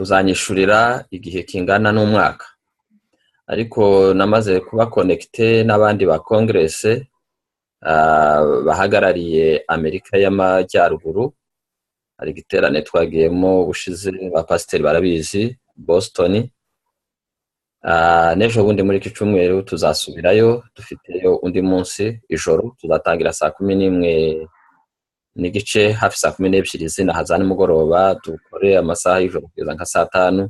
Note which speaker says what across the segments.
Speaker 1: kuzanyishurira igihe kingana n'umwaka, ariko namaze kuba connecté n'abandi ba Congress bahagarariye Amerika y'Amajyaruguru. Hari igiterane twagiyemo ubushize ba pasiteri barabizi Boston. N'ejo bundi muri iki cyumweru tuzasubirayo, dufiteyo undi munsi ijoro, tuzatangira saa 11 n'igice hafi saa 12 zinahaza nimugoroba, dukore amasaha y'ijoro kugeza nka saa 5,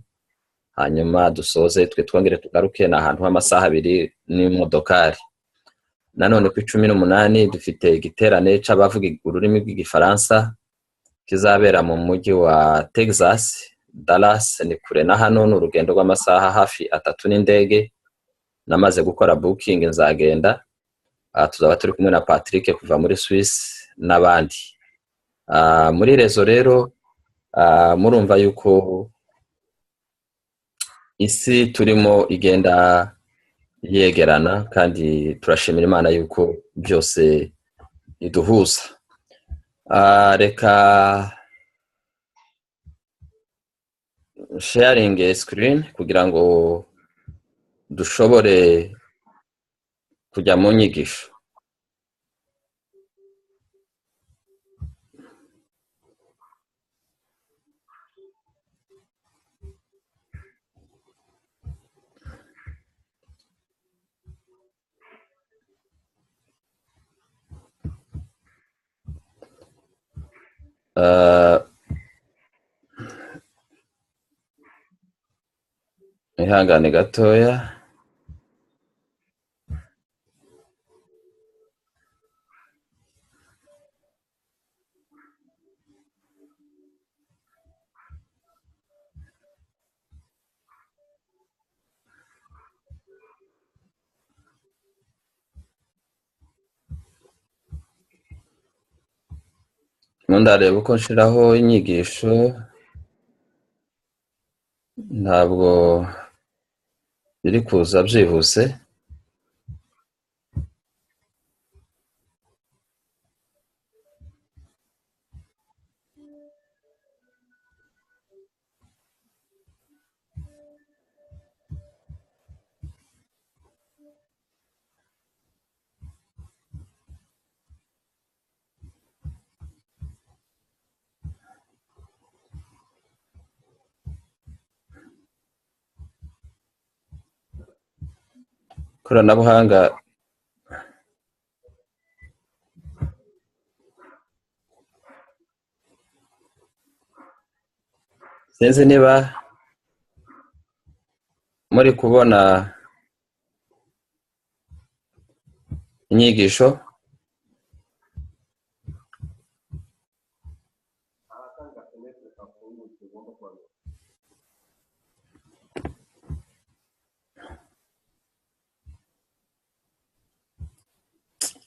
Speaker 1: hanyuma dusoze twe twongere tugaruke n'ahantu h'amasaha 2 n'imodokari. Nanone ku 18 dufite igiterane c'abavuga ururimi rw'igifaransa kizabera mu mujyi wa Texas, Dallas. Ni kure na hano, n'urugendo rw'amasaha hafi 3 n'indege. Namaze gukora booking, nzagenda. Tuzaba turi kumwe na Patrick kuva muri Swiss n'abandi. Muri rezo rero murumva yuko isi turimo igenda yegerana, kandi turashimira Imana yuko byose iduhuza. Reka sharing screen kugira ngo dushobore kujya mu nyigisho. Ihangane gatoya. Ndareba uko nshiraho inyigisho, ntabwo biri kuza byihuse. Koranabuhanga sinzi niba muri kubona inyigisho.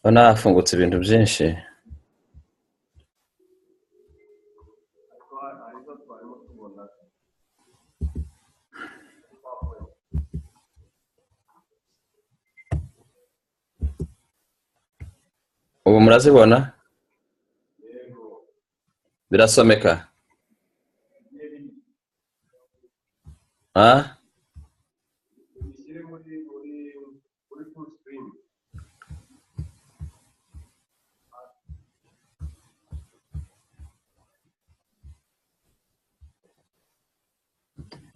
Speaker 1: Hafungutse ibintu byinshi. Ubu murazibona? Birasomeka?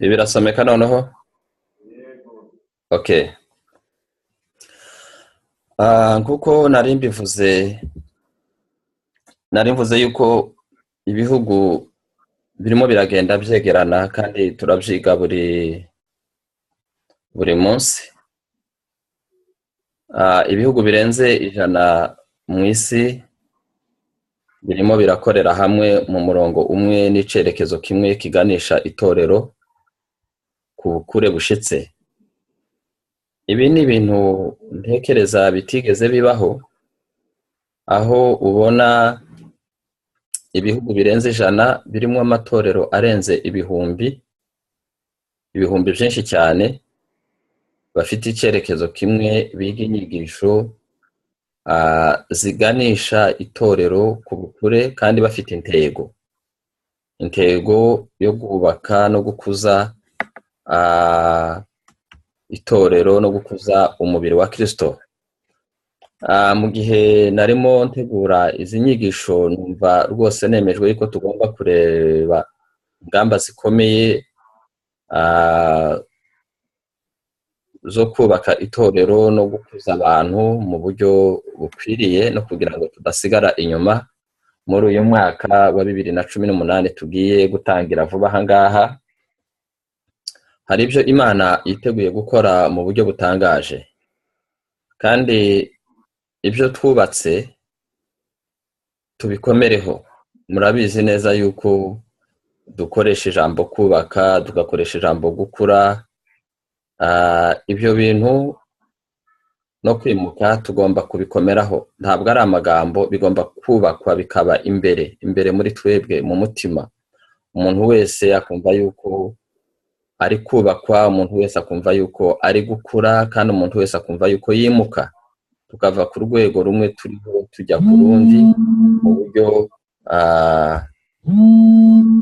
Speaker 1: Birasomeka noneho? Okay. Nkuko nari mvuze yuko ibihugu birimo biragenda byegerana, kandi turabyiga buri munsi. Ibihugu birenze 100 mu isi birimo birakorera hamwe mu murongo umwe n'icerekezo kimwe kiganisha itorero ku bukure bushitse. Ibi ni ibintu ntekereza bitigeze bibaho, aho ubona ibihugu birenze 100 birimo amatorero arenze ibihumbi byinshi cyane, bafite icyerekezo kimwe, biga inyigisho ziganisha itorero ku bukure, kandi bafite intego. intego yo kubaka no gukuza itorero no gukuza umubiri wa Kristo. Mu gihe narimo ntegura izi nyigisho numva rwose nemejwe yuko tugomba kureba ingamba zikomeye zo kubaka itorero no gukuza abantu mu buryo bukwiriye no kugira ngo tudasigara inyuma muri uyu mwaka wa 2018 tugiye gutangira vuba aha ngaha. Hari ibyo Imana yiteguye gukora mu buryo butangaje, kandi ibyo twubatse tubikomereho. Murabizi neza yuko dukoresha ijambo kubaka, tugakoresha ijambo gukura. Ibyo bintu no kwimuka tugomba kubikomeraho, ntabwo ari amagambo, bigomba kubakwa bikaba imbere muri twebwe mu mutima. Umuntu wese akumva yuko ari kubakwa, umuntu wese akumva yuko ari gukura, kandi umuntu wese akumva yuko yimuka, tukava ku rwego rumwe turiho tujya ku rundi mu buryo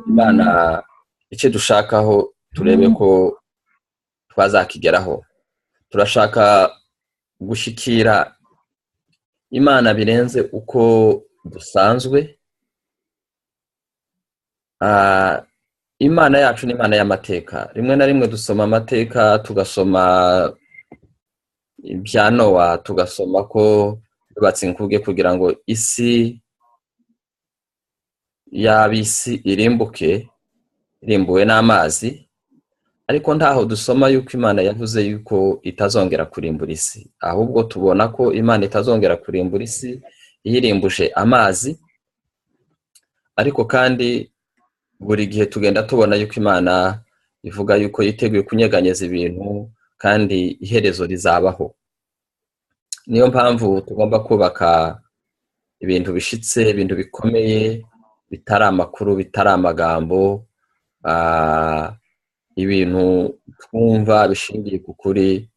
Speaker 1: Imana icyo dushakaho turebe ko twazakigeraho. Turashaka gushikira Imana birenze uko dusanzwe. Imana yacu ni Imana y'amateka. Rimwe na rimwe dusoma amateka, tugasoma ibya Nowa, tugasoma ko yubatse inkuge kugira ngo isi y'abisi irimbuwe n'amazi, ariko ntaho dusoma yuko Imana yavuze yuko itazongera kurimbura isi. Ahubwo tubona ko Imana itazongera kurimbura isi yirimbuje amazi, ariko kandi buri gihe tugenda tubona yuko Imana ivuga yuko yiteguye kunyeganyeza ibintu kandi iherezo rizabaho. Niyo mpamvu tugomba kubaka ibintu bishitse, ibintu bikomeye, bitari amakuru, bitari amagambo, ibintu twumva bishingiye ku kuri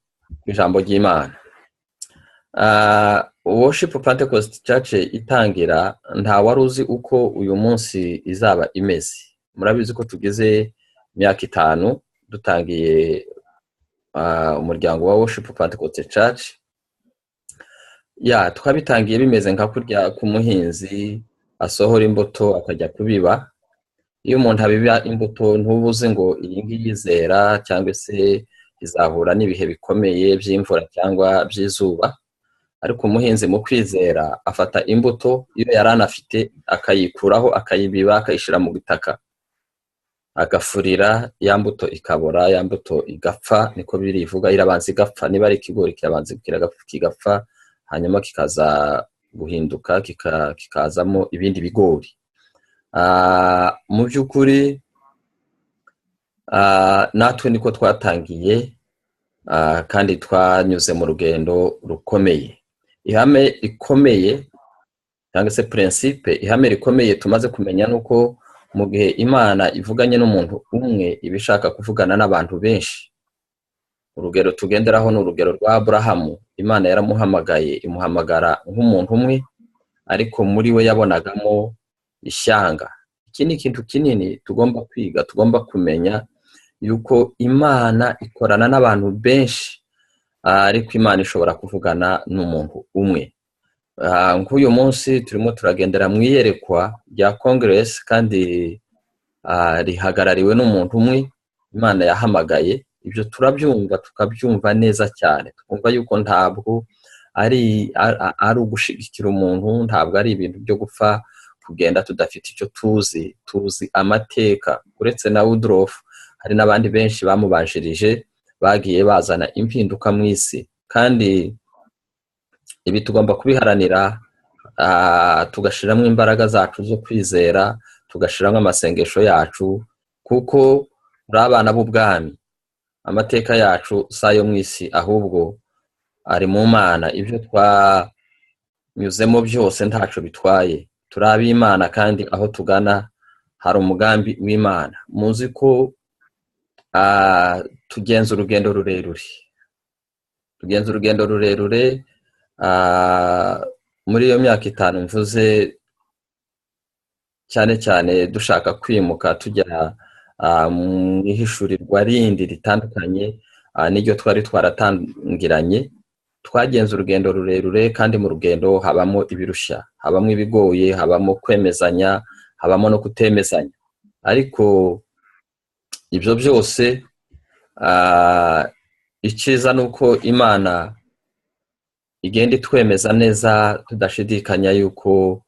Speaker 1: kw'ijambo ry'Imana. Worship Pentecost Church itangira, nta wari uzi uko uyu munsi izaba imeze. Murabizi ko tugeze imyaka 5 dutangiye umuryango wa Worship Pentecost Church. Twabitangiye bimeze nka kurya k'umuhinzi asohora imbuto akajya kubiba. Iyo umuntu abiba imbuto ntubuze ngo iyi ngiyi yizera cyangwa se izahura n'ibihe bikomeye by'imvura cyangwa by'izuba, ariko umuhinzi mu kwizera afata imbuto iyo yarana afite akayikuraho, akayibiba, akayishira mu gitaka, agafurira, ya mbuto ikabora, ya mbuto igapfa. Niko birivuga, irabanza igapfa. Niba ari ikigori kirabanza kigapfa, hanyuma kikaza guhinduka kikazamo ibindi bigori. Mu by'ukuri natwe niko twatangiye, kandi twanyuze mu rugendo rukomeye. Ihame rikomeye cyangwa se principe, ihame rikomeye tumaze kumenya nuko mu gihe Imana ivuganye n'umuntu umwe ibishaka kuvugana n'abantu benshi. Urugero tugenderaho n'urugero rwa Abrahamu. Imana yaramuhamagaye, imuhamagara nk'umuntu umwe, ariko muri we yabonagamo ishyanga. Iki ni ikintu kinini tugomba kwiga, tugomba kumenya yuko Imana ikorana n'abantu benshi, ariko Imana ishobora kuvugana n'umuntu umwe. Nk'uyu munsi turimo turagendera mu iyerekwa rya Congress, kandi rihagarariwe n'umuntu umwe Imana yahamagaye. Ibyo turabyumva, tukabyumva neza cyane, twumva yuko ntabwo ari ugushigikira umuntu, ntabwo ari ibintu byo gupfa kugenda tudafite icyo tuzi amateka. Uretse na Woodruff, hari n'abandi benshi bamubanjirije bagiye bazana impinduka mu isi, kandi ibi tugomba kubiharanira, tugashiramo imbaraga zacu zo kwizera, tugashiramo amasengesho yacu, kuko uri abana b'ubwami. Amateka yacu sayo mu isi, ahubwo ari mu Mana. Ibyo twanyuzemo byose ntaco bitwaye, turi ab'Imana, kandi aho tugana hari umugambi w'Imana. Muzi ko tugenza urugendo rurerure. Muri iyo myaka 5 mvuze, cyane cyane dushaka kwimuka tujya mu ihishurirwa rindi ritandukanye n'iryo twari twaratangiranye. Twagenze urugendo rurerure kandi mu rugendo habamo ibirushya, habamo ibigoye, habamo kwemezanya, habamo no kutemezanya, ariko ibyo byose icyiza ni uko Imana igenda itwemeza neza tudashidikanya yuko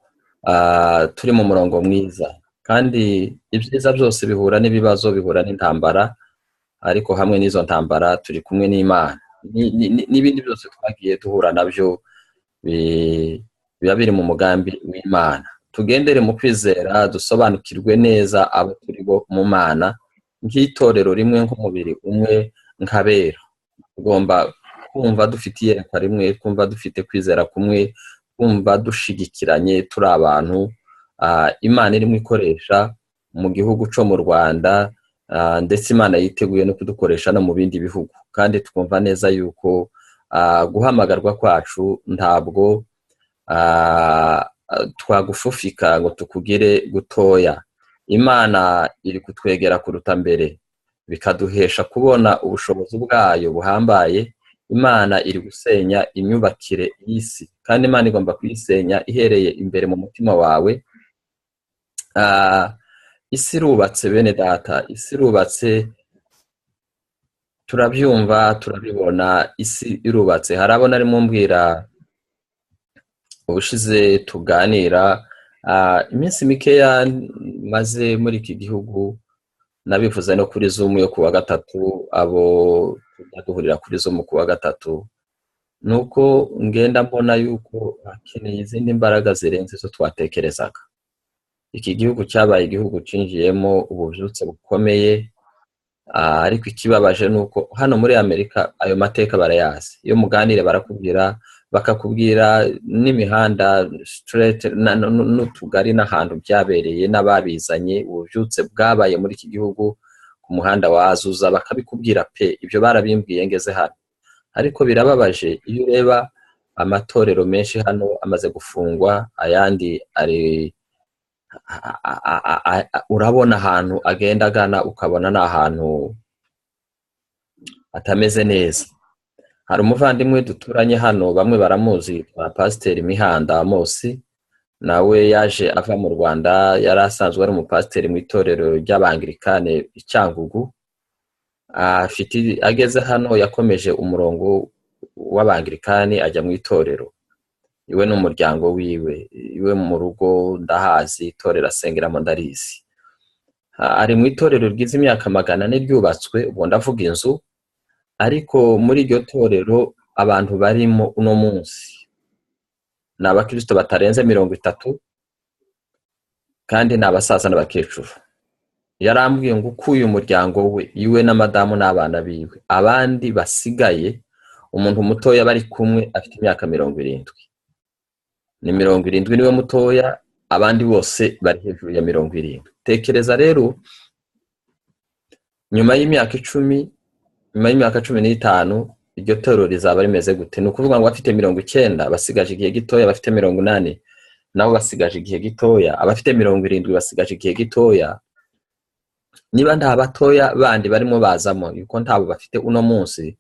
Speaker 1: turi mu murongo mwiza, kandi ibyiza byose bihura n'ibibazo, bihura n'intambara, ariko hamwe n'izo ntambara turi kumwe n'Imana. N'ibindi byose twagiye duhura nabyo biba biri mu mugambi w'Imana. Tugendere mu kwizera, dusobanukirwe neza abo turi bo mu Mana, nk'itorero rimwe, nk'umubiri umwe, nk'abera. Tugomba kumva dufite iyerekwa rimwe, kumva dufite kwizera kumwe, kumva dushigikiranye, turi abantu Imana irimo ikoresha mu gihugu cyo mu Rwanda, ndetse Imana yiteguye no kudukoresha no mu bindi bihugu. Kandi twumva neza yuko guhamagarwa kwacu ntabwo twagufufika ngo tukugire gutoya. Imana iri kutwegera kuruta mbere, bikaduhesha kubona ubushobozi bwayo buhambaye. Imana iri gusenya imyubakire y'isi, kandi Imana igomba kuyisenya ihereye imbere mu mutima wawe. Isi irubatse bene data, isi irubatse, turabyumva turabibona, isi irubatse. Harabona arimo mbwira ubushize tuganira, iminsi mikeya maze muri iki gihugu, nabivuze no kuri Zoom yo kuwa gatatu, abo duhurira kuri Zoom kuwa gatatu, nuko ngenda mbona yuko hakeneye izindi mbaraga zirenze zo twatekerezaga. Iki gihugu cyabaye igihugu cinjiyemo ubuvyutse bukomeye, ariko ikibabaje nuko hano muri Amerika ayo mateka barayazi. Iyo muganire barakubwira, bakakubwira n'imihanda straight n'utugari n'ahantu byabereye n'ababizanye, ubuvyutse bwabaye muri iki gihugu ku muhanda wa Azusa, bakabikubwira pe. Ibyo barabimbwiye ngeze hano. Ariko birababaje iyo ureba amatorero menshi hano amaze gufungwa, ayandi ari urabona ahantu agenda agana ukabona n'ahantu atameze neza. Hari umuvandimwe duturanye hano, bamwe baramuzi, twa Pasiteri Mihanda Amosi, nawe yaje ava mu Rwanda, yari asanzwe ari umupasiteri mu itorero ry'Abangirikane Icyangugu. Ageze hano yakomeje umurongo w'Abangirikane ajya mu itorero, iwe n'umuryango wiwe, iwe mu rugo ndahazi, itorero asengeramo ndarizi. Ari mu itorero ryize imyaka 400 ryubatswe, ubwo ndavuga inzu, ariko muri iryo torero abantu barimo uno munsi ni abakristo batarenze 30, kandi ni abasaza n'abakecuru. Yarambwiye ngo uko uyu muryango we, iwe na madamu n'abana biwe, abandi basigaye, umuntu mutoya bari kumwe afite imyaka 70. Ni 70 niwe mutoya, abandi bose bari hejuru ya 70. Tekereza rero, nyuma y'imyaka 10, nyuma y'imyaka 15, iryo torero rizaba rimeze gute? Ni ukuvuga ngo bafite 90 basigaje igihe gitoya, bafite 80 nabo basigaje igihe gitoya, abafite 70 basigaje igihe gitoya. Niba nta batoya bandi barimo bazamo, yuko ntabo bafite uno munsi,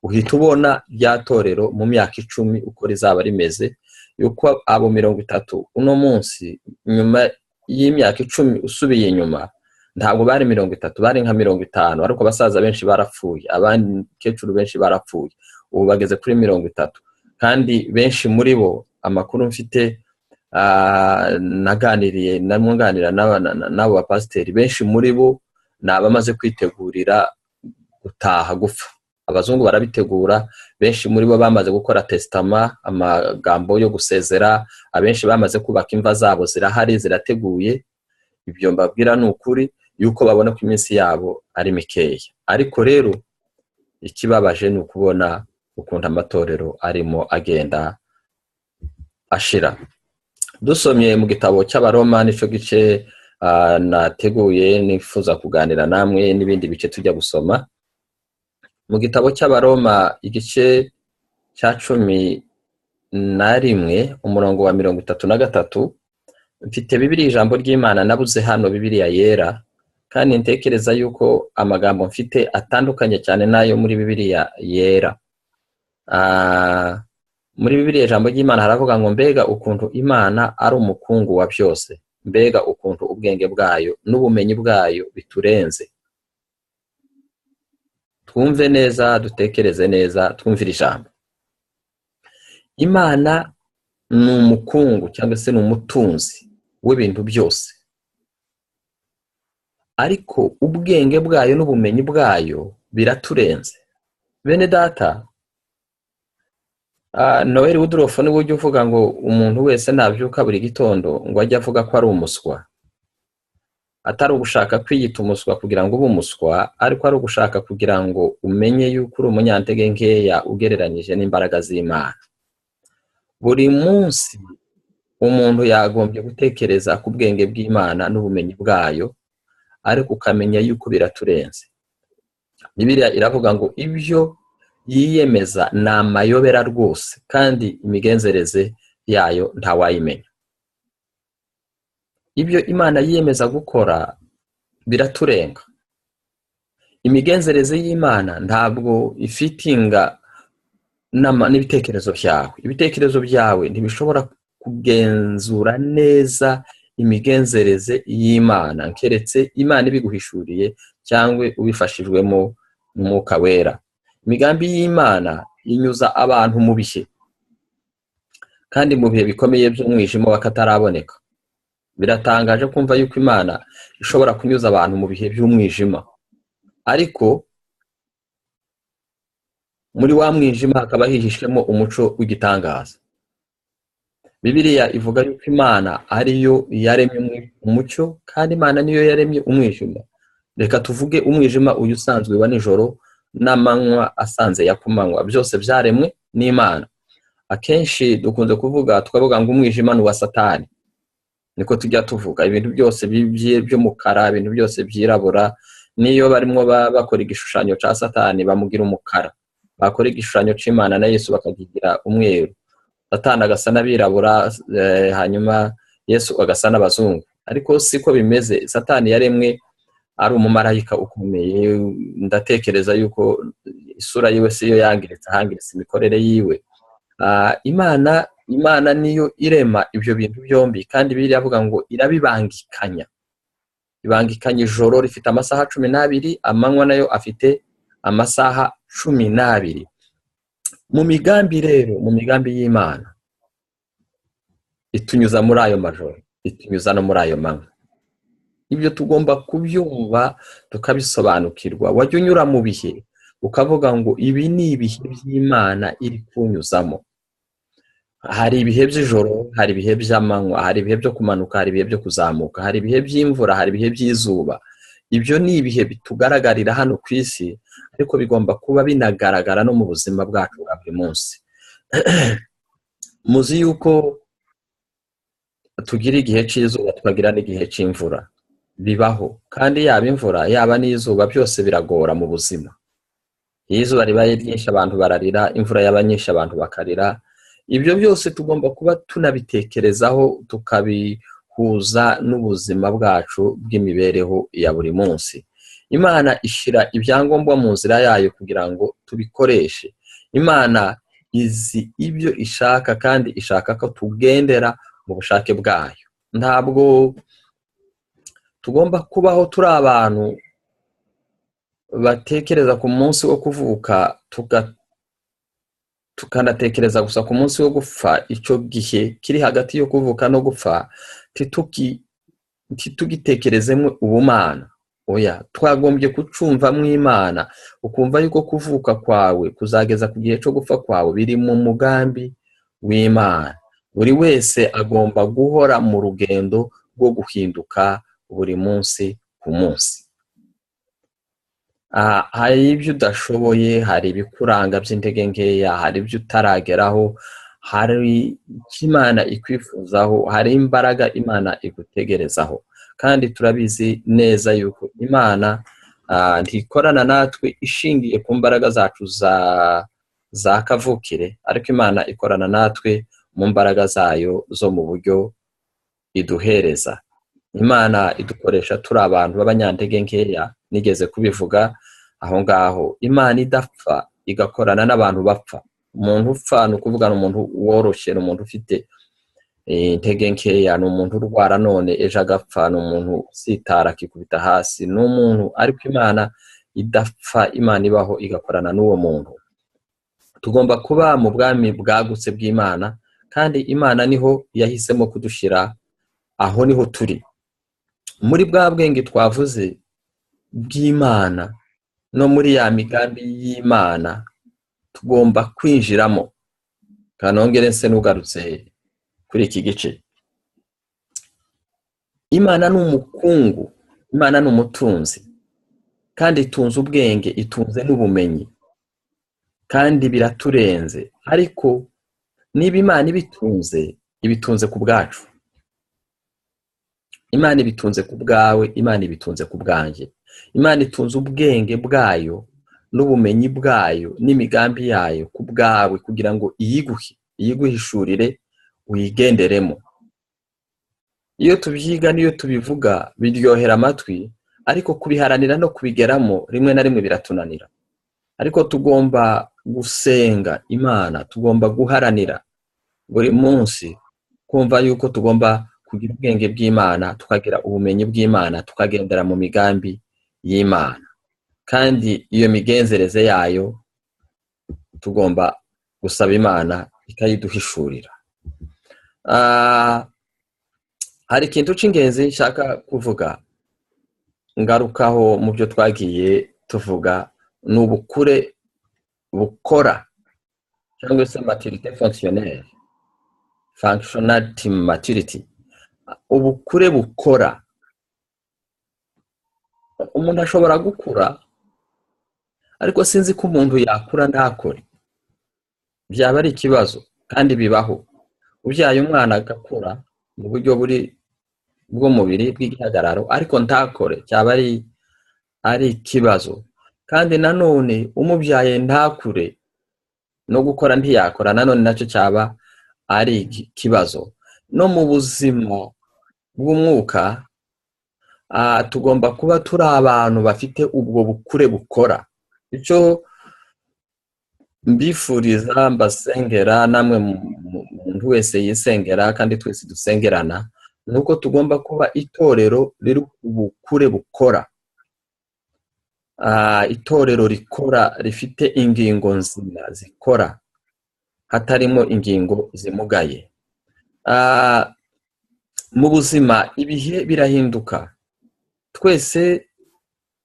Speaker 1: uhita ubona rya torero mu myaka 10 uko rizaba rimeze, yuko abo 30 uno munsi nyuma y'imyaka 10 usubiye inyuma ntabwo bari 30, bari nka 50, ariko abasaza benshi barapfuye, abandi kecuru benshi barapfuye, ubu bageze kuri 30. Kandi benshi muri bo, amakuru mfite naganiriye namwunganira n'abo bapasiteri, benshi muri bo nabamaze kwitegurira gutaha gupfa. Abazungu barabitegura, benshi muri bo bamaze gukora testament, amagambo yo gusezera, abenshi bamaze kubaka imva zabo zirahari zirateguye. Ibyo mbabwira ni ukuri yuko babona ko iminsi yabo ari mikeya. Ariko rero ikibabaje ni ukubona ukunda amatorero arimo agenda ashira. Dusomye mu gitabo cy'Abaroma, nico gice nateguye nifuza kuganira namwe, n'ibindi bice tujya gusoma. Mu gitabo cy'Abaroma igice cya 11 umurongo wa 33, mfite Bibiliya ijambo ry'Imana nabuze hano Bibiliya yera, kandi ntekereza yuko amagambo mfite atandukanye cyane n'ayo muri Bibiliya yera. Muri Bibiliya ijambo ry'Imana haravuga ngo mbega ukuntu Imana ari umukungu wa byose, mbega ukuntu ubwenge bwayo n'ubumenyi bwayo biturenze. Twumve neza, dutekereze neza, twumvire ijambo. Imana ni umukungu cyangwa se ni umutunzi w'ibintu byose, ariko ubwenge bwayo n'ubumenyi bwayo biraturenze. Bene data, Noel Woodruff niwe ujya uvuga ngo umuntu wese nabyuka buri gitondo ngo ajye avuga ko ari umuswa, atari ugushaka kwiyita umuswa kugira ngo ube umuswa, ariko ari ugushaka kugira ngo umenye yuko uri umunyantege nkeya ugereranyije n'imbaraga z'Imana. Buri munsi umuntu yagombye gutekereza ku bwenge bw'Imana n'ubumenyi bwayo, ariko ukamenya yuko biraturenze. Bibiliya iravuga ngo ibyo yiyemeza ni amayobera rwose, kandi imigenzereze yayo ntawayimenya. Ibyo Imana yiyemeza gukora biraturenga. Imigenzereze y'Imana ntabwo ifitinga n'ibitekerezo byawe. Ibitekerezo byawe ntibishobora kugenzura neza imigenzereze y'Imana keretse Imana ibiguhishuriye cyangwa ubifashijwemo n'Umwuka Wera. Imigambi y'Imana inyuza abantu mu bihe, kandi mu bihe bikomeye by'umwijima wakataraboneka. Biratangaje kumva yuko Imana ishobora kunyuza abantu mu bihe by'umwijima, ariko muri wa mwijima hakaba hihishemo umuco w'igitangaza. Bibiliya ivuga yuko Imana ariyo yaremye umucyo, kandi Imana niyo yaremye umwijima. Reka tuvuge umwijima uyu usanzwe wa nijoro n'amanywa asanze ya kumanywa, byose byaremwe n'Imana. Akenshi dukunze tukavuga ngo umwijima ni wa Satani, niko tujya tuvuga. Ibintu byose by'umukara, ibintu byose byirabura, niyo barimo bakora igishushanyo cya Satani bamugira umukara, bakora igishushanyo cy'Imana na Yesu bakagigira umweru. Satani agasa n'abirabura, hanyuma Yesu agasa n'abazungu. Ariko siko bimeze. Satani yaremwe ari umumarayika ukomeye. Ndatekereza yuko isura yiwe siyo yangiritse, hangiritse imikorere yiwe. Imana niyo irema ibyo bintu byombi, kandi Bibiliya avuga ngo irabibangikanya. Ibangikanya ijoro rifite amasaha 12, amanywa nayo afite amasaha 12. Mu migambi rero, mu migambi y'Imana itunyuza muri ayo majoro, itunyuza no muri ayo manywa. Ibyo tugomba kubyumva tukabisobanukirwa. Wajya unyura mu bihe ukavuga ngo ibi ni ibihe by'Imana iri kunyuzamo. Hari ibihe by'ijoro, hari ibihe by'amanywa, hari ibihe byo kumanuka, hari ibihe byo kuzamuka, hari ibihe by'imvura, hari ibihe by'izuba. Ibyo ni ibihe bitugaragarira hano ku isi, ariko bigomba kuba binagaragara no mu buzima bwacu bwa buri munsi. Muzi yuko tugira igihe cy'izuba tukagira n'igihe cy'imvura. Bibaho, kandi yaba imvura yaba n'izuba byose biragora mu buzima. Iyo izuba ribaye ryinshi abantu bararira, imvura yaba nyinshi abantu bakarira. Ibyo byose tugomba kuba tunabitekerezaho, tukabihuza n'ubuzima bwacu bw'imibereho ya buri munsi. Imana ishira ibyangombwa mu nzira yayo kugira ngo tubikoreshe. Imana izi ibyo ishaka, kandi ishaka ko tugendera mu bushake bwayo. Ntabwo tugomba kubaho turi abantu batekereza ku munsi wo kuvuka, tukanatekereza gusa ku munsi wo gupfa. Icyo gihe kiri hagati yo kuvuka no gupfa titugitekerezemo ubumana. Oya, twagombye kucumva mu Imana, ukumva yuko kuvuka kwawe kuzageza ku gihe cyo gupfa kwawe biri mu mugambi w'Imana. Buri wese agomba guhora mu rugendo rwo guhinduka buri munsi ku munsi. Hari ibyo udashoboye, hari ibikuranga by'intege nkeya, hari ibyo utarageraho, hari Imana ikwifuzaho, hari imbaraga Imana igutegerezaho. Kandi turabizi neza yuko Imana ntikorana natwe ishingiye ku mbaraga zacu za kavukire, ariko Imana ikorana natwe mu mbaraga zayo zo mu buryo iduhereza. Imana idukoresha turi abantu b'abanyantege nkeya, nigeze kubivuga aho ngaho. Imana idapfa igakorana n'abantu bapfa. Umuntu upfa ni ukuvuga ni umuntu woroshye, ni umuntu ufite intege nkeya, ni umuntu urwara none ejo agapfa, ni umuntu usitara akikubita hasi, ni umuntu. Ariko Imana idapfa, Imana ibaho igakorana n'uwo muntu. Tugomba kuba mu bwami bwagutse bw'Imana, kandi Imana niho yahisemo kudushyira, aho niho turi. Muri bwa bwenge twavuze bw'Imana no muri ya migambi y'Imana tugomba kwinjiramo. Kanongere nse nugarutse kuri iki gice. Imana ni umukungu, Imana ni umutunzi, kandi itunze ubwenge, itunze n'ubumenyi, kandi biraturenze. Ariko niba Imana ibitunze ku bwacu. Imana ibitunze ku bwawe, Imana ibitunze ku bwanjye. Imana itunze ubwenge bwayo n'ubumenyi bwayo n'imigambi yayo ku bwawe, kugira ngo iyiguhishurire uyigenderemo. Iyo tubyiga n'iyo tubivuga biryohera amatwi, ariko kubiharanira no kubigeramo rimwe na rimwe biratunanira. Ariko tugomba gusenga Imana, tugomba guharanira buri munsi kumva yuko tugomba kugira ubwenge bw'Imana, tukagira ubumenyi bw'Imana, tukagendera mu migambi y'Imana. Kandi iyo migenzereze yayo tugomba gusaba Imana ikayiduhishurira. Hari ikintu cy'ingenzi nshaka kuvuga, ngarukaho mu byo twagiye tuvuga, ni ubukure bukora, cyangwa se maturité fonctionnelle, functionality maturity. Ubukure bukora. Umuntu ashobora gukura, ariko sinzi ko umuntu yakura ntakore. Byaba ari ikibazo, kandi bibaho. Ubyaye umwana agakura mu buryo bw'umubiri bw'igihagararo, ariko ntakore, cyaba ari ikibazo. Kandi nanone umubyaye ntakure no gukora ntiyakora, nanone nacyo cyaba ari ikibazo. No mu buzima bw'umwuka tugomba kuba turi abantu bafite ubwo bukure bukora. Icyo mbifuriza, mbasengera, namwe umuntu wese yisengera, kandi twese dusengerana, nuko tugomba kuba itorero riri ubukure bukora. Itorero rikora, rifite ingingo nzima zikora, hatarimo ingingo zimugaye. Mu buzima ibihe birahinduka, twese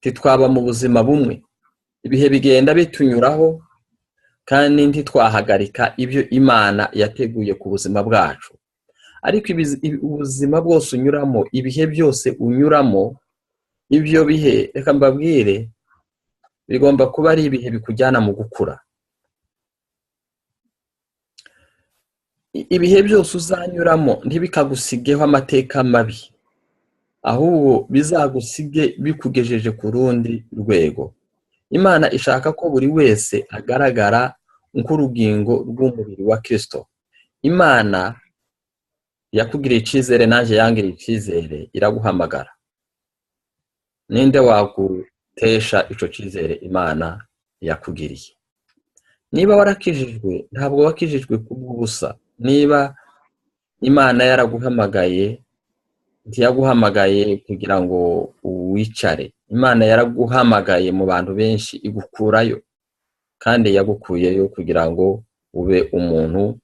Speaker 1: titwaba mu buzima bumwe. Ibihe bigenda bitunyuraho, kandi ntitwahagarika ibyo Imana yateguye ku buzima bwacu. Ariko ubuzima bwose unyuramo, ibihe byose unyuramo, ibyo bihe reka mbabwire bigomba kuba ari ibihe bikujyana mu gukura. Ibihe byose uzanyuramo ntibikagusigeho amateka mabi, ahubwo bizagusige bikugejeje ku rundi rwego. Imana ishaka ko buri wese agaragara nk'urugingo rw'umubiri wa Kristo. Imana yakugiriye icyizere, nanjye yangiriye icyizere, iraguhamagara. Ninde wagutesha icyo cyizere Imana yakugiriye? Niba warakijijwe, ntabwo wakijijwe kubw'ubusa. Niba Imana yaraguhamagaye, ntiyaguhamagaye kugira ngo wicare. Imana yaraguhamagaye mu bantu benshi, igukurayo, kandi yagukuyeyo kugira ngo ube umuntu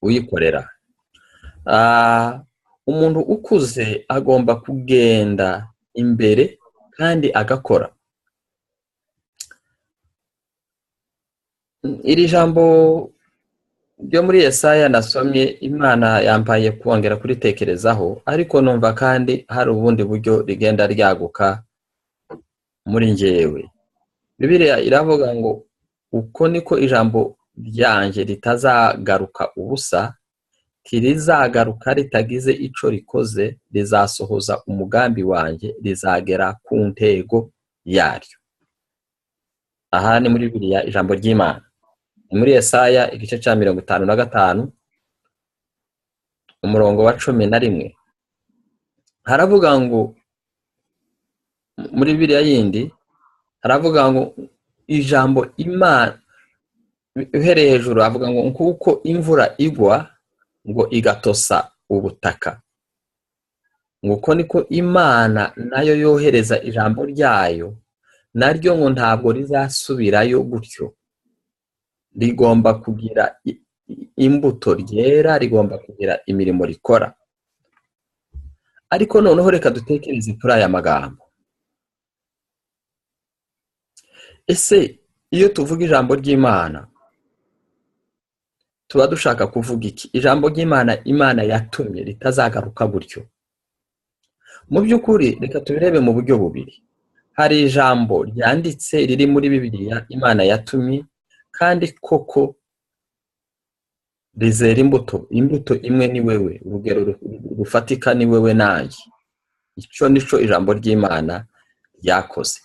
Speaker 1: uyikorera. Umuntu ukuze agomba kugenda imbere kandi agakora. Iri jambo ryo muri Yesaya nasomye, Imana yampaye kongera kuritekerezaho, ariko numva kandi hari ubundi buryo rigenda ryaguka muri njyewe. Bibiliya iravuga ngo uko niko ijambo ryanjye ritazagaruka ubusa, tirizagaruka ritagize ico rikoze, rizasohoza umugambi wanjye, rizagera ku ntego yaryo. Aha ni muri Bibiliya ijambo ry'Imana. Muri Yesaya igice cya 55 umurongo wa 11 haravuga ngo muri Bibiliya yindi haravuga ngo ijambo Imana uhereye hejuru avuga ngo nkuko imvura igwa ngo igatosa ubutaka, nguko niko Imana nayo yohereza ijambo ryayo, naryo ngo ntabwo rizasubirayo gutyo, rigomba kugira imbuto ryera, rigomba kugira imirimo rikora. Ariko noneho reka dutekereze kuri aya magambo. Ese iyo tuvuga ijambo ry'Imana tuba dushaka kuvuga iki? Ijambo ry'Imana Imana yatumye ritazagaruka gutyo. Mu by'ukuri reka tubirebe mu buryo bubiri. Hari ijambo ryanditse riri muri Bibiliya Imana yatumye, kandi koko rizera imbuto imwe ni wewe, urugero rufatika ni wewe nanjye. Icyo nico ijambo ry'Imana yakoze.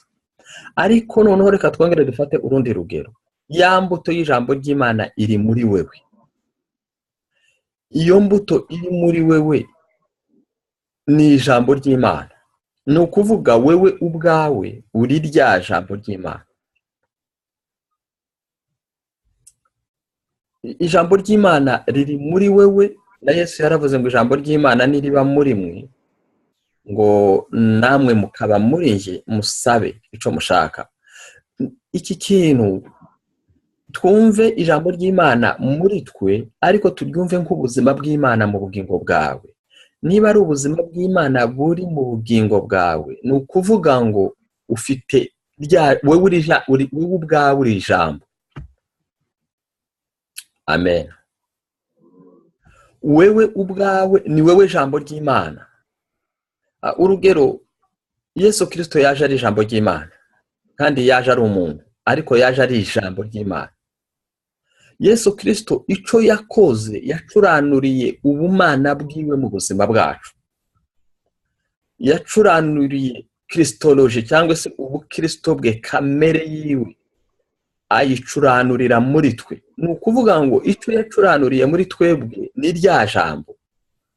Speaker 1: Ariko noneho reka twongere dufate urundi rugero. Ya mbuto y'ijambo ry'Imana iri muri wewe. Iyo mbuto iri muri wewe ni ijambo ry'Imana. Ni ukuvuga wewe ubwawe uri rya jambo ry'Imana. Ijambo ry'Imana riri muri wewe, na Yesu yaravuze ngo ijambo ry'Imana niriba muri mwe ngo namwe mukaba muri nje musabe ico mushaka. Iki kintu twumve ijambo ry'Imana muri twe, ariko turyumve nk'ubuzima bw'Imana mu bugingo bwawe. Niba ari ubuzima bw'Imana buri mu bugingo bwawe, ni ukuvuga ngo ufite wewe ubwawe uri ijambo. Amen. Wewe ubwawe ni wewe jambo ry'Imana. Urugero, Yesu Kristo yaje ari ijambo ry'Imana, kandi yaje ari umuntu, ariko yaje ari ijambo ry'Imana. Yesu Kristo ico yakoze yacuranuriye ubumana bwiwe mu buzima bwacu. Yacuranuriye Kristology cyangwa se ubukristo bwe, kamere yiwe ayicuranurira muri twe. Ni ukuvuga ngo icyo yacuranuriye muri twebwe ni rya jambo.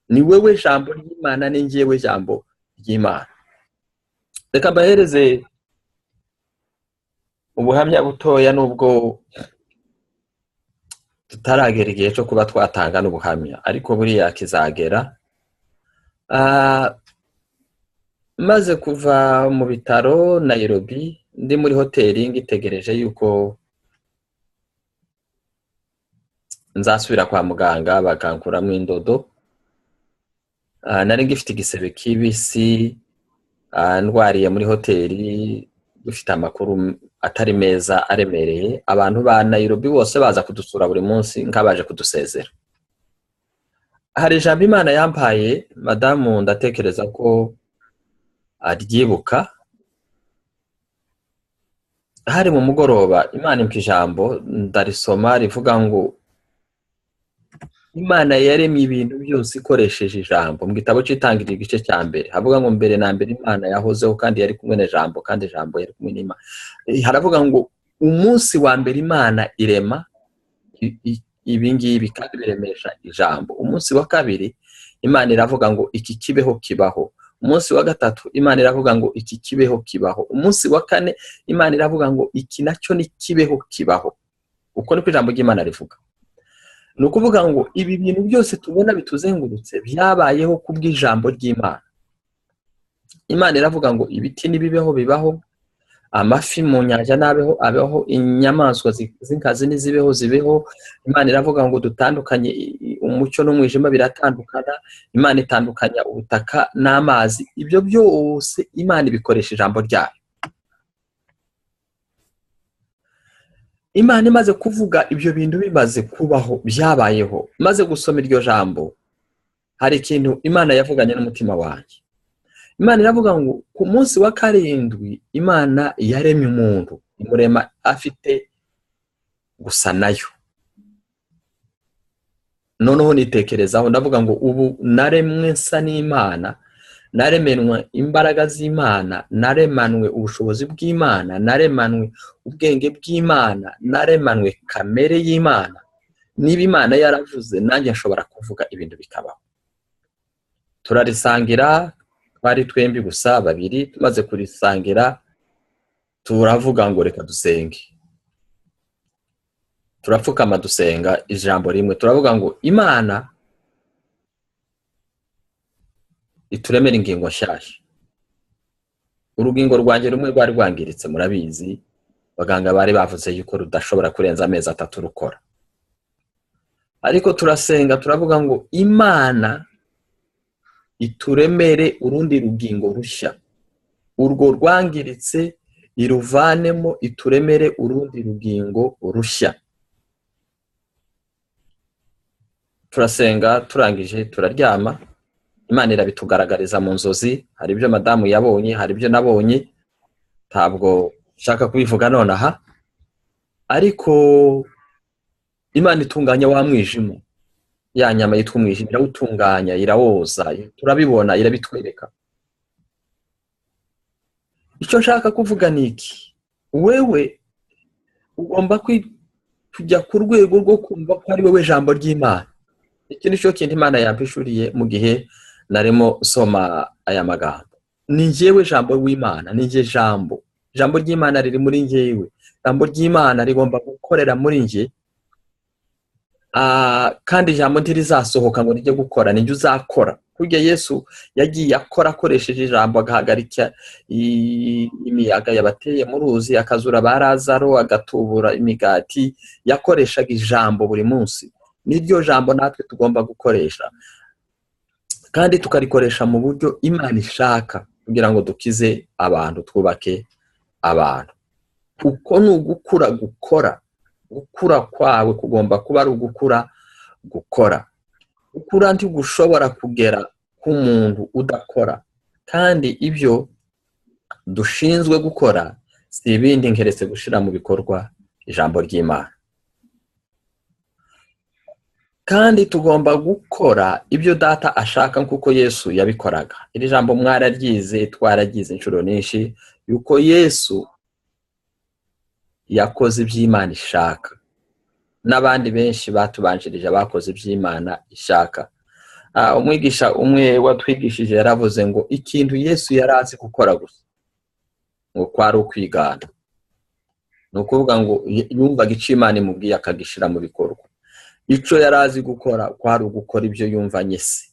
Speaker 1: Ni wewe jambo ry'Imana, ni njyewe jambo ry'Imana. Reka bahereze ubuhamya butoya, nubwo tutaragera igihe cyo kuba twatanga n'ubuhamya, ariko buriya kizagera. Maze kuva mu bitaro Nairobi, ndi muri hoteli ngitegereje yuko nzasubira kwa muganga bakankuramo indodo. Nari ngifite igisebe kibisi, ndwariye muri hoteli, dufite amakuru atari meza aremereye. Abantu ba Nairobi bose baza kudusura buri munsi nkabaje kudusezera. Hari ijambo Imana yampaye, madamu ndatekereza ko aryibuka. Hari mu mugoroba Imana impa ijambo, ndarisoma rivuga ngo Imana yaremye ibintu byose ikoresheje ijambo. Mu gitabo cy'Itangiriro igice cya mbere havuga ngo mbere na mbere Imana yahozeho, kandi yari kumwe n'ijambo, kandi ijambo yari kumwe n'Imana. Haravuga ngo umunsi wa mbere Imana irema ibingibi kandi biremesha ijambo. Umunsi wa kabiri Imana iravuga ngo iki kibeho kibaho. Umunsi wa gatatu Imana iravuga ngo iki kibeho kibaho. Umunsi wa kane Imana iravuga ngo iki nacyo ni kibeho kibaho. Uko niko ijambo ry'Imana rivuga. Ni ukuvuga ngo ibi bintu byose tubona bituzengurutse byabayeho kubw'ijambo ry'Imana. Imana iravuga ngo ibiti nibibeho bibaho, amafi mu nyanja nabeho abeho, inyamaswa z'inkazi nizibeho zibeho. Imana iravuga ngo dutandukanye umucyo n'umwijima biratandukana. Imana itandukanya ubutaka n'amazi. Ibyo byose Imana ibikoresha ijambo ryayo. Imana imaze kuvuga ibyo bintu bimaze kubaho, byabayeho, maze gusoma iryo jambo, hari ikintu Imana yavuganye n'umutima wanjye. Imana iravuga ngo ku munsi wa karindwi Imana yaremye umuntu, imurema afite gusa nayo. Noneho nitekerezaho ndavuga ngo ubu naremwe nsa n'Imana, naremenwe imbaraga z'Imana, naremanwe ubushobozi bw'Imana, naremanwe ubwenge bw'Imana, naremanwe kamere y'Imana. Niba Imana yaravuze, nanjye nshobora kuvuga ibintu bikabaho. turarisangira twari twembi gusa babiri. Tumaze kurisangira turavuga ngo reka dusenge. Turapfukama dusenga ijambo rimwe, turavuga ngo Imana ituremera ingingo nshyashya. Urugingo rwanjye rumwe rwari rwangiritse, murabizi baganga bari bavuze yuko rudashobora kurenza amezi 3 rukora. Ariko turasenga turavuga ngo Imana ituremere urundi rugingo rushya, urwo rwangiritse iruvanemo, ituremere urundi rugingo rushya. Turasenga turangije turaryama. Imana irabitugaragariza mu nzozi. Hari ibyo madamu yabonye, hari ibyo nabonye, ntabwo nshaka kubivuga nonaha. Ariko Imana itunganya wa mwijima, ya nyama yitwa umwijima, irawutunganya, irawoza, turabibona, irabitwereka. Icyo nshaka kuvuga ni iki: wewe ugomba kujya ku rwego rwo kumva ko ari wowe jambo ry'Imana. Iki nicyo kintu Imana yampishuriye mu gihe narimo soma aya magambo. Ni njyewe jambo w'Imana, ni njye jambo ry'Imana riri muri njyewe. Jambo ry'Imana rigomba gukorera muri njye, kandi ijambo ntirizasohoka ngo rijye gukora, ni njye uzakora. Kurya Yesu yagiye akora akoresheje ijambo, agahagarika imiyaga yabateye mu ruzi, akazura ba Lazaro, agatubura imigati. Yakoreshaga ijambo buri munsi. Niryo jambo natwe tugomba gukoresha, kandi tukarikoresha mu buryo Imana ishaka, kugira ngo dukize abantu, twubake abantu. Uko ni ugukura gukora. Gukura kwawe kugomba kuba ari ugukura gukora. Gukura ntigushobora kugera ku muntu udakora, kandi ibyo dushinzwe gukora si ibindi nkeretse gushira mu bikorwa ijambo ry'Imana. Kandi tugomba gukora ibyo Data ashaka nkuko Yesu yabikoraga. Iri jambo mwararyize, twaragize inshuro nyinshi, yuko Yesu yakoze iby'Imana ishaka, n'abandi benshi batubanjirije bakoze iby'Imana ishaka. Umwigisha umwe watwigishije yaravuze ngo ikintu Yesu yarazi gukora gusa ngo kwari ukwigana. Ni ukuvuga ngo yumvaga icyo Imana imubwiye akagishira mu bikorwa. Icyo yarazi gukora kwari ugukora ibyo yumvanye se,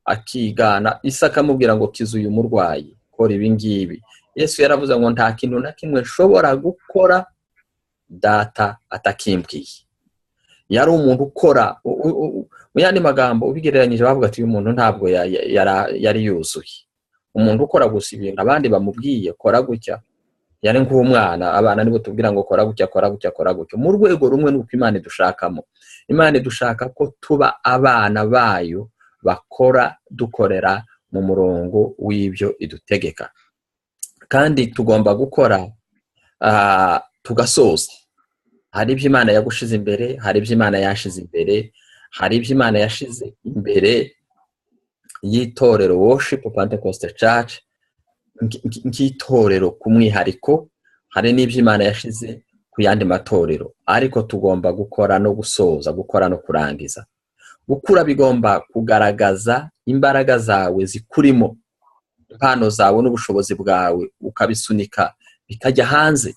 Speaker 1: akigana. Isa akamubwira ngo kiza uyu murwayi, kora ibi ngibi. Yesu yaravuze ngo nta kintu na kimwe nshobora gukora Data atakimbwiye. Yari umuntu ukora. Mu yandi magambo ubigereranyije bavuga ati uyu muntu ntabwo yari yuzuye. Umuntu ukora gusa ibintu abandi bamubwiye kora gutya. Yari nk'umwana, abana nibo tubwira ngo kora gutya, kora gutya, kora gutya. Mu rwego rumwe nuko Imana idushakamo. Imana idushaka ko tuba abana bayo bakora, dukorera mu murongo w'ibyo idutegeka. Kandi tugomba gukora tugasoza. Hari ibyo Imana yagushize imbere, hari ibyo Imana yashize imbere, hari ibyo Imana yashize imbere y'itorero Worship Pentecostal Church nk'itorero ku mwihariko, hari n'ibyo Imana yashize ku yandi matorero. Ariko tugomba gukora no gusoza, gukora no kurangiza. Gukura bigomba kugaragaza imbaraga zawe zikurimo, impano zawe n'ubushobozi bwawe, ukabisunika bikajya hanze.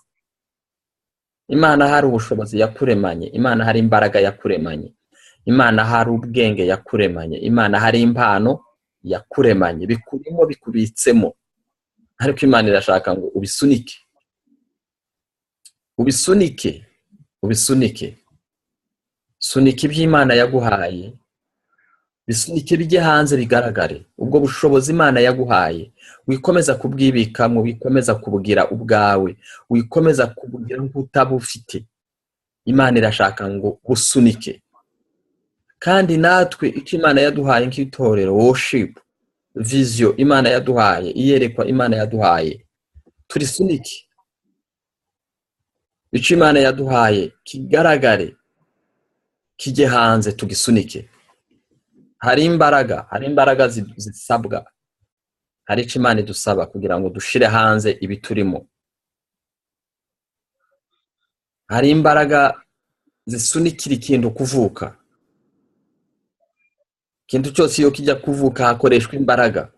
Speaker 1: Imana hari ubushobozi yakuremanye, Imana hari imbaraga yakuremanye, Imana hari ubwenge yakuremanye, Imana hari impano yakuremanye, bikurimo bikubitsemo. Ariko Imana irashaka ngo ubisunike, ubisunike, ubisunike. Sunika iby'Imana yaguhaye, bisunike bijye hanze bigaragare. Ubwo bushobozi Imana yaguhaye wikomeza kubwibikamo, wikomeza kubugira ubwawe, wikomeza kubugira nk'utabufite. Imana irashaka ngo usunike. Kandi natwe icyo Imana yaduhaye nk'itorero Worship, vision Imana yaduhaye, iyerekwa Imana yaduhaye, turisunike. Icyo Imana yaduhaye kigaragare, kijye hanze, tugisunike. Hari imbaraga zisabwa. Hari icyo Imana idusaba kugira ngo dushire hanze ibiturimo. Hari imbaraga zisunikira ikintu kuvuka. ikintu cyose iyo kijya kuvuka hakoreshwa imbaraga.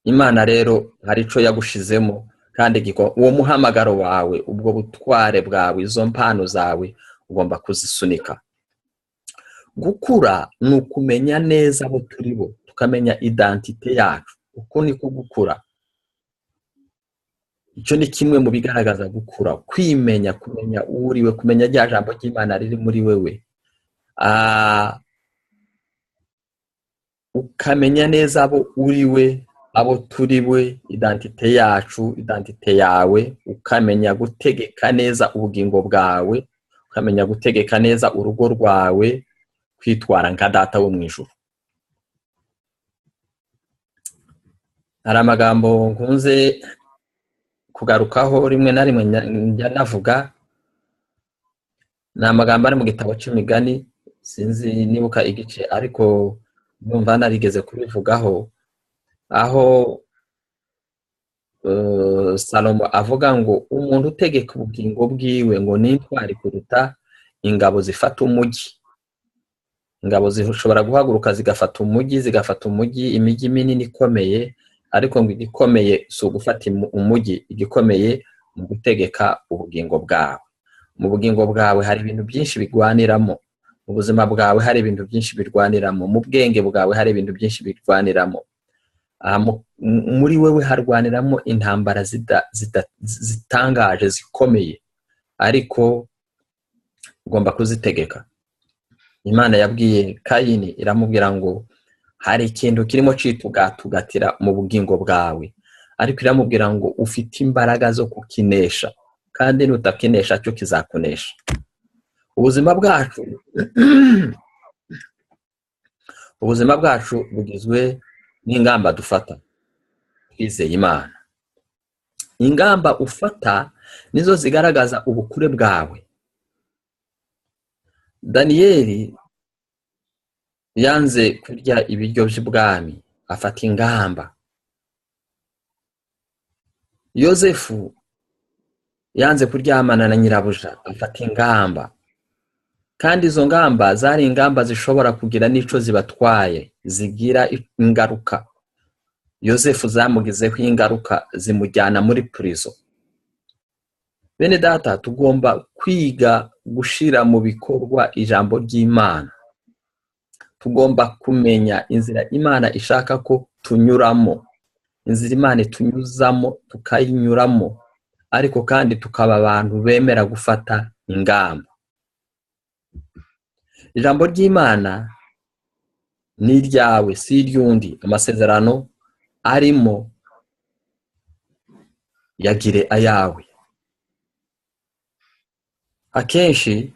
Speaker 1: Imana rero hari ico yagushizemo, kandi uwo muhamagaro wawe, ubwo butware bwawe, izo mpano zawe ugomba kuzisunika. Gukura ni ukumenya neza abo turi bo, tukamenya identite yacu. Uko niko gukura. Icyo ni kimwe mu bigaragaza gukura, kwimenya, kumenya uriwe, kumenya rya jambo ry'Imana riri muri wewe. Ukamenya neza abo uriwe, abo turiwe, identite yacu, identite yawe, ukamenya gutegeka neza ubugingo bwawe, ukamenya gutegeka neza urugo rwawe, kwitwara nka data wo mwijuru. Hari amagambo nkunze kugarukaho rimwe na rimwe njya navuga, ni amagambo ari mu gitabo cy'imigani, sinzi nibuka igice, ariko numva narigeze kubivugaho, aho Salomo avuga ngo umuntu utegeka ubugingo bwiwe ngo nintwari kuruta ingabo zifata umujyi. Ingabo zishobora guhaguruka zigafata umujyi, imijyi minini ikomeye, ariko ngo igikomeye si ugufata umujyi, igikomeye mu gutegeka ubugingo bwawe. Mu bugingo bwawe hari ibintu byinshi bigwaniramo, mu buzima bwawe hari ibintu byinshi birwaniramo, mu bwenge bwawe hari ibintu byinshi birwaniramo. Muri wewe harwaniramo intambara zitangaje, zikomeye, ariko ugomba kuzitegeka. Imana yabwiye Kayini, iramubwira ngo hari ikintu kirimo citugatira mu bugingo bwawe, ariko iramubwira ngo ufite imbaraga zo kukinesha, kandi nutakinesha cyo kizakunesha. Ubuzima bwacu bugizwe n'ingamba dufata twizeye Imana. Ingamba ufata nizo zigaragaza ubukure bwawe. Daniyeli yanze kurya ibiryo by'ubwami, afata ingamba. Yosefu yanze kuryamana na nyirabuja, afata ingamba. Kandi izo ngamba zari ingamba zishobora kugira n'ico zibatwaye, zigira ingaruka. Yosefu zamugizeho ingaruka, zimujyana muri prison. Bene data, tugomba kwiga gushira mu bikorwa ijambo ry'Imana. Tugomba kumenya inzira Imana ishaka ko tunyuramo, inzira Imana tunyuzamo tukayinyuramo, ariko kandi tukaba abantu bemera gufata ingamba. Ijambo ry'Imana ni ryawe, si iryundi. Amasezerano arimo yagire ayawe. Akenshi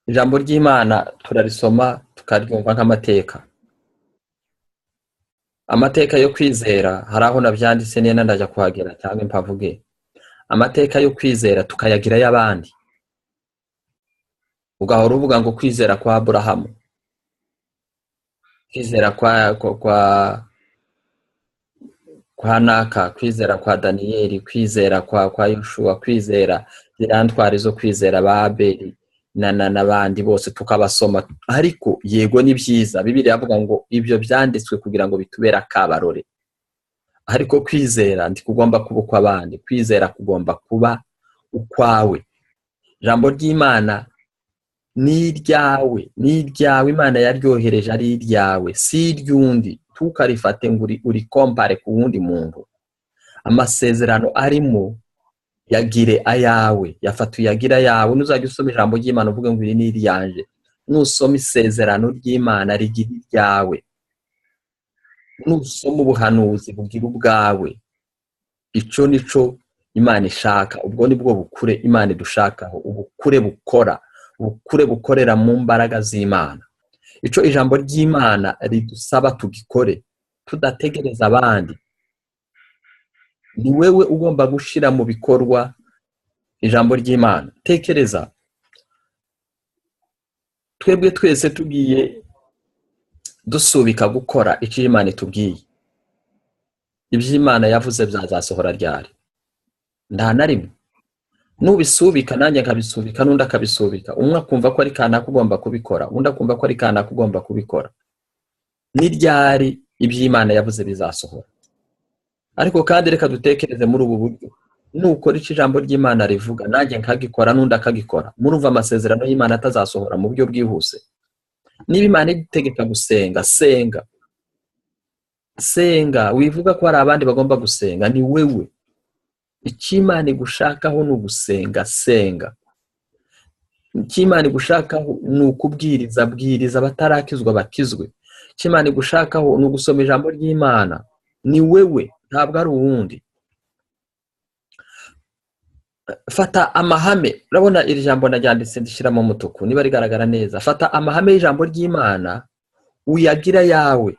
Speaker 1: ijambo ry'Imana turarisoma tukaryumva nk'amateka. Amateka yo kwizera, hari aho nabyanditse nena ndajya kuhagera cyangwa mpavuge. Amateka yo kwizera tukayagira y'abandi. Ugahora uvuga ngo kwizera kwa Aburahamu, kwizera kwa Naka, kwizera kwa Daniyeli, kwizera kwa Yoshua, kwizera zirantwari zo kwizera ba Abeli n'abandi bose tukabasoma. Ariko yego ni byiza, Bibiliya yavuga ngo ibyo byanditswe kugira ngo bitubera akabarore. Ariko kwizera kugomba kuba kw'abandi, kwizera kugomba kuba ukwawe. Ijambo ry'Imana ni iryawe, Imana yaryohereje ari iryawe, si iryundi. Tukarifate ngo uri kompare ku wundi muntu. Amasezerano arimo yagire ayawe, yafata uyagira ayawe. Nuzajya usoma ijambo ry'Imana uvuge ngo iri ni iryanje, nusoma isezerano ry'Imana rigira iryawe. Nusoma ubuhanuzi bugira ubwawe. Ico nico Imana ishaka. Ubwo nibwo bukure Imana idushakaho, ubukure bukora, ubukure bukorera mu mbaraga z'Imana. Ico ijambo ry'Imana ridusaba tugikore, tudategereza abandi. Ni wewe ugomba gushira mu bikorwa ijambo ry'Imana. Tekereza, twebwe twese tugiye dusubika gukora icyo Imana itubwiye, ibyo Imana yavuze byazasohora ryari? Nta na rimwe. Nubisubika nanjye nkabisubika, n'undi akabisubika, umwe akumva ko ari kana kugomba kubikora, undi akumva ko ari kana kugomba kubikora. n'iryari iby'Imana yavuze bizasohora. Ariko kandi reka dutekereze muri ubu buryo, nukora icyo ijambo ry'Imana rivuga nanjye nkagikora n'undi akagikora, murumva amasezerano y'Imana atazasohora mu buryo bwihuse. Niba Imana itegeka gusenga, senga, wivuga ko hari abandi bagomba gusenga, ni wewe. Icyo Imana igushakaho ni ugusenga, senga. Icyo Imana igushakaho ni ukubwiriza, bwiriza, abatarakizwa bakizwe. Icyo Imana igushakaho ni ugusoma ijambo ry'Imana, ni wewe, ntabwo ari uwundi. Fata amahame, urabona iri jambo naryanditse ndishyiramo umutuku niba rigaragara neza. Fata amahame y'ijambo ry'Imana uyagira yawe,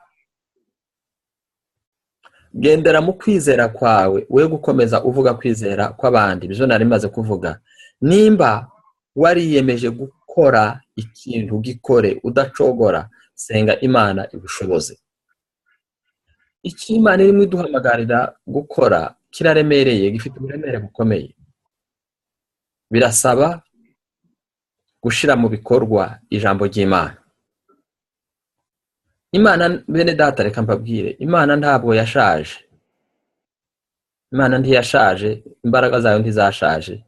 Speaker 1: gendera mu kwizera kwawe, we gukomeza uvuga kwizera kw'abandi. Bizo nari maze kuvuga, nimba wariyemeje gukora ikintu gikore udacogora, senga Imana ibushoboze. Icyo Imana irimo iduhamagarira gukora kiraremereye, gifite uburemere bukomeye. Birasaba gushira mu bikorwa ijambo ry'Imana. Imana bene data, reka mbabwire, Imana ntabwo yashaje. Imana ntiyashaje, imbaraga zayo ntizashaje.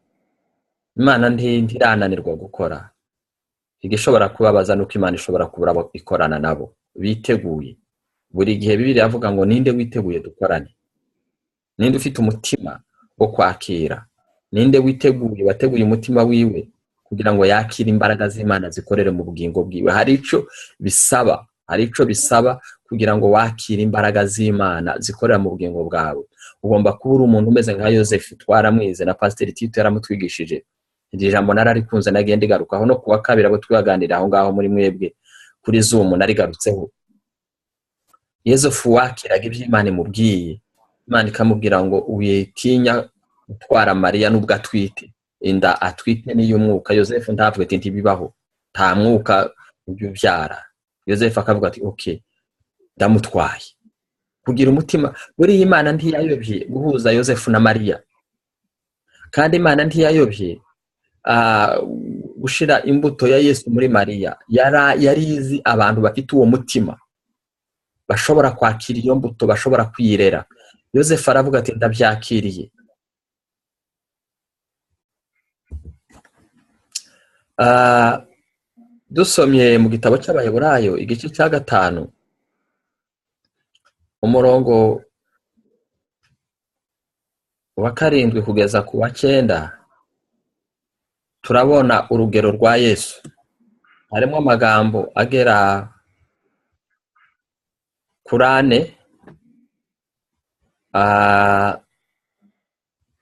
Speaker 1: Imana ntirananirwa gukora. Igishobora kubabaza nuko Imana ishobora kubura ikorana nabo biteguye. Buri gihe Bibiliya avuga ngo ninde witeguye dukorane, ninde ufite umutima wo kwakira, ninde witeguye, wateguye umutima wiwe kugira ngo yakire imbaraga z'Imana zikorere mu bugingo bwiwe. Hari ico bisaba kugira ngo wakire imbaraga z'Imana zikorera mu bugingo bwawe. Ugomba kuba uri umuntu umeze nka Yosefu, twaramwize na Pastor Tito yaramutwigishije. Iri jambo nararikunze, nagenda igarukaho no kuwa kabiri abo twaganira aho ngaho muri mwebwe kuri Zoom narigarutseho. Yosefu wakiraga iby'Imana imubwiye, Imana ikamubwira ngo witinya utwara Mariya nubwo atwite, inda atwite n'iy'umwuka. Yosefu ndavuga ati ntibibaho, nta mwuka ubyara. Yosefu akavuga ati okay, ndamutwaye. Kugira umutima, buri Imana ntiyayobye guhuza Yosefu na Mariya, kandi Imana ntiyayobye gushira imbuto ya Yesu muri Mariya. Yarizi abantu bafite uwo mutima bashobora kwakira iyo mbuto, bashobora kwirera. Yosefu aravuga ati ndabyakiriye. Dusomye mu gitabo cy'Abaheburayo igice cya 5 umurongo wa 7 kugeza ku wa 9, turabona urugero rwa Yesu. Harimo amagambo agera kuri 4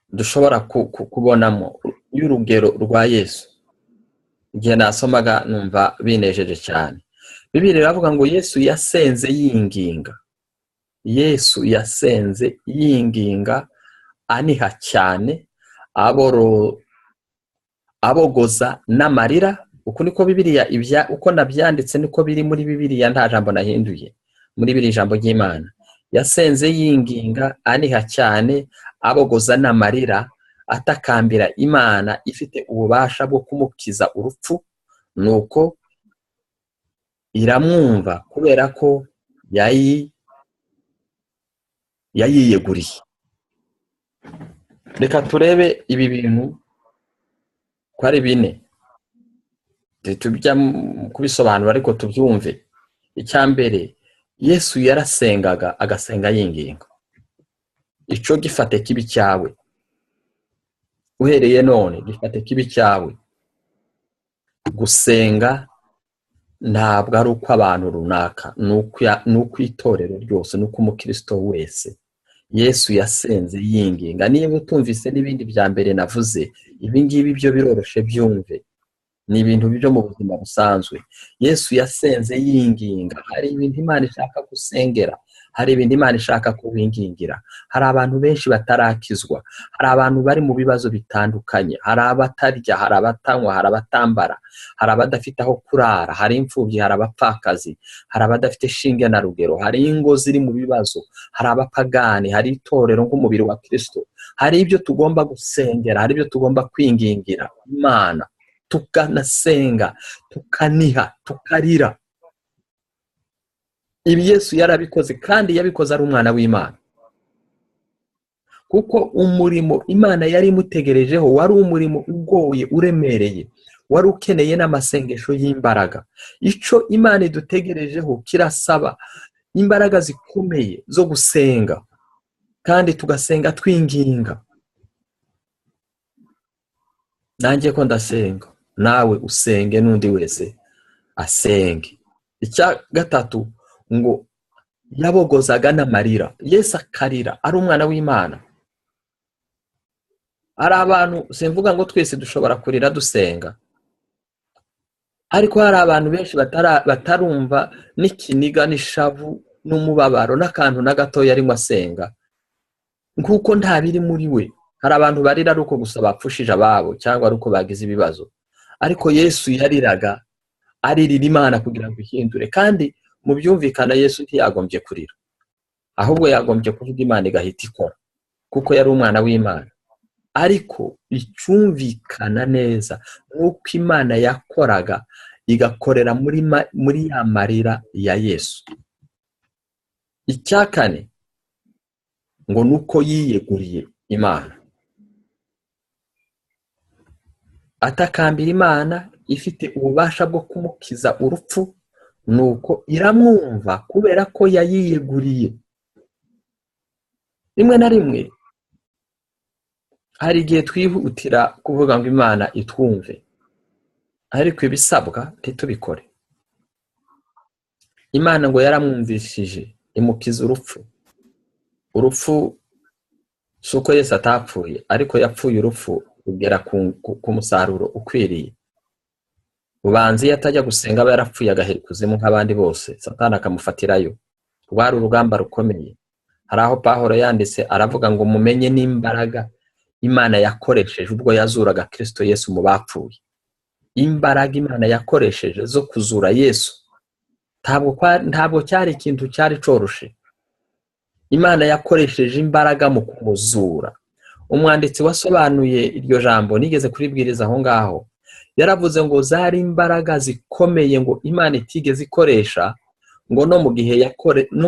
Speaker 1: dushobora kubonamo y'urugero rwa Yesu. Igihe nasomaga numva binejeje cyane. Bibiliya iravuga ngo Yesu yasenze yinginga. Yesu yasenze yinginga, aniha cyane, abogoza n'amarira. Uko niko Bibiliya uko nabyanditse niko biri muri Bibiliya, nta jambo nahinduye muri biri jambo ry'Imana. Yasenze yinginga, aniha cyane, abogoza n'amarira, atakambira Imana ifite ububasha bwo kumukiza urupfu. Nuko iramwumva kubera ko yayiyeguriye. Reka turebe ibi bintu ko ari 4, tujya kubisobanura ariko tubyumve. Icyambere, Yesu yarasengaga, agasenga yinginga. Ico gifate kibi cyawe, uhereye none gifate kibi cyawe. Gusenga ntabwo ari uko abantu runaka, nuko itorero ryose, nuko umukristo wese. Yesu yasenze yinginga. Niba utumvise n'ibindi bya mbere navuze, ibi ngibi byo biroroshe byumve, ni ibintu byo mu buzima busanzwe. Yesu yasenze yinginga. Hari ibintu Imana ishaka gusengera, hari ibintu Imana ishaka kubingingira. Hari abantu benshi batarakizwa, hari abantu bari mu bibazo bitandukanye, hari abatarya, hari abatanywa, hari abatambara, hari abadafite aho kurara, hari imfubyi, hari abapfakazi, hari abadafite shinge na rugero, hari ingo ziri mu bibazo, hari abapagani, hari itorero nk'umubiri wa Kristo. Hari ibyo tugomba gusengera, hari ibyo tugomba kwingingira Imana, tukanasenga, tukaniha, tukarira. ibi Yesu yarabikoze kandi yabikoze ari umwana w'Imana, kuko umurimo Imana yari imutegerejeho wari umurimo ugoye uremereye, wari ukeneye n'amasengesho y'imbaraga. Ico Imana idutegerejeho kirasaba imbaraga zikomeye zo gusenga, kandi tugasenga twinginga. Nanjye ko ndasenga, nawe usenge, n'undi wese asenge. Icya gatatu ngo yabogozaga n'amarira. Yesu akarira ari umwana w'Imana. Hari abantu, simvuga ngo twese dushobora kurira dusenga, ariko hari abantu benshi batarumva n'ikiniga n'ishavu n'umubabaro n'akantu na gatoya arimo asenga, nkuko nta biri muri we. Hari abantu barira ari uko gusa bapfushije ababo cyangwa ari uko bagize ibibazo, ariko Yesu yariraga aririra Imana kugira ngo ihindure. Kandi mu byumvikana Yesu ntiyagombye kurira, ahubwo yagombye kuvuga Imana igahita ikora, kuko yari umwana w'Imana. Ariko icyumvikana neza nuko Imana yakoraga igakorera muri ya marira ya Yesu. Icya kane ngo nuko yiyeguriye Imana, atakambira Imana ifite ububasha bwo kumukiza urupfu, nuko iramwumva kubera ko yayiyeguriye. Rimwe na rimwe hari igihe twihutira kuvuga ngo Imana itwumve, ariko ibisabwa ntitubikore. Imana ngo yaramwumvishije imukiza urupfu. Urupfu suko Yesu atapfuye, ariko yapfuye urupfu kugera ku musaruro ukwiriye. Ubanzi yatajya gusenga aba yarapfuye agahera ikuzimu nk'abandi bose, Satani akamufatirayo. Rwari urugamba rukomeye. Hari aho Pawulo yanditse aravuga ngo mumenye n'imbaraga Imana yakoresheje ubwo yazuraga Kristo Yesu mu bapfuye. Imbaraga Imana yakoresheje zo kuzura Yesu ntabwo cyari ikintu cyari coroshe. Imana yakoresheje imbaraga mu kumuzura. Umwanditsi wasobanuye iryo jambo nigeze kuribwiriza aho ngaho, yaravuze ngo zari imbaraga zikomeye ngo Imana itigeze ikoresha, ngo no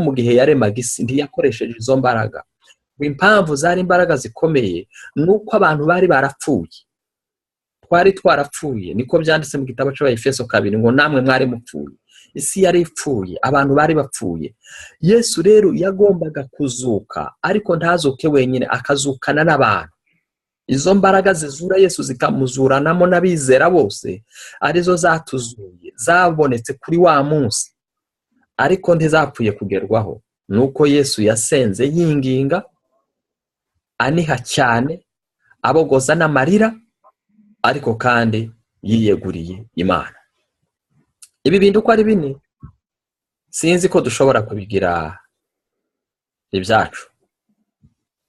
Speaker 1: mu gihe yaremaga isi ntiyakoresheje izo mbaraga. Impamvu zari imbaraga zikomeye nuko abantu bari barapfuye, twari twarapfuye. Niko byanditse mu gitabo cy'Abaefeso 2 ngo namwe mwari mupfuye. Isi yari ipfuye, abantu bari bapfuye. Yesu rero yagombaga kuzuka, ariko ntazuke wenyine, akazukana n'abantu. Izo mbaraga zizura Yesu zikamuzuranamo n'abizera bose, arizo zatuzuye, zabonetse kuri wa munsi, ariko ntizapfuye kugerwaho. Nuko Yesu yasenze yinginga, aniha cyane, abogoza n'amarira, ariko kandi yiyeguriye Imana. Ibi bintu uko ari bine, sinzi ko dushobora kubigira ibyacu,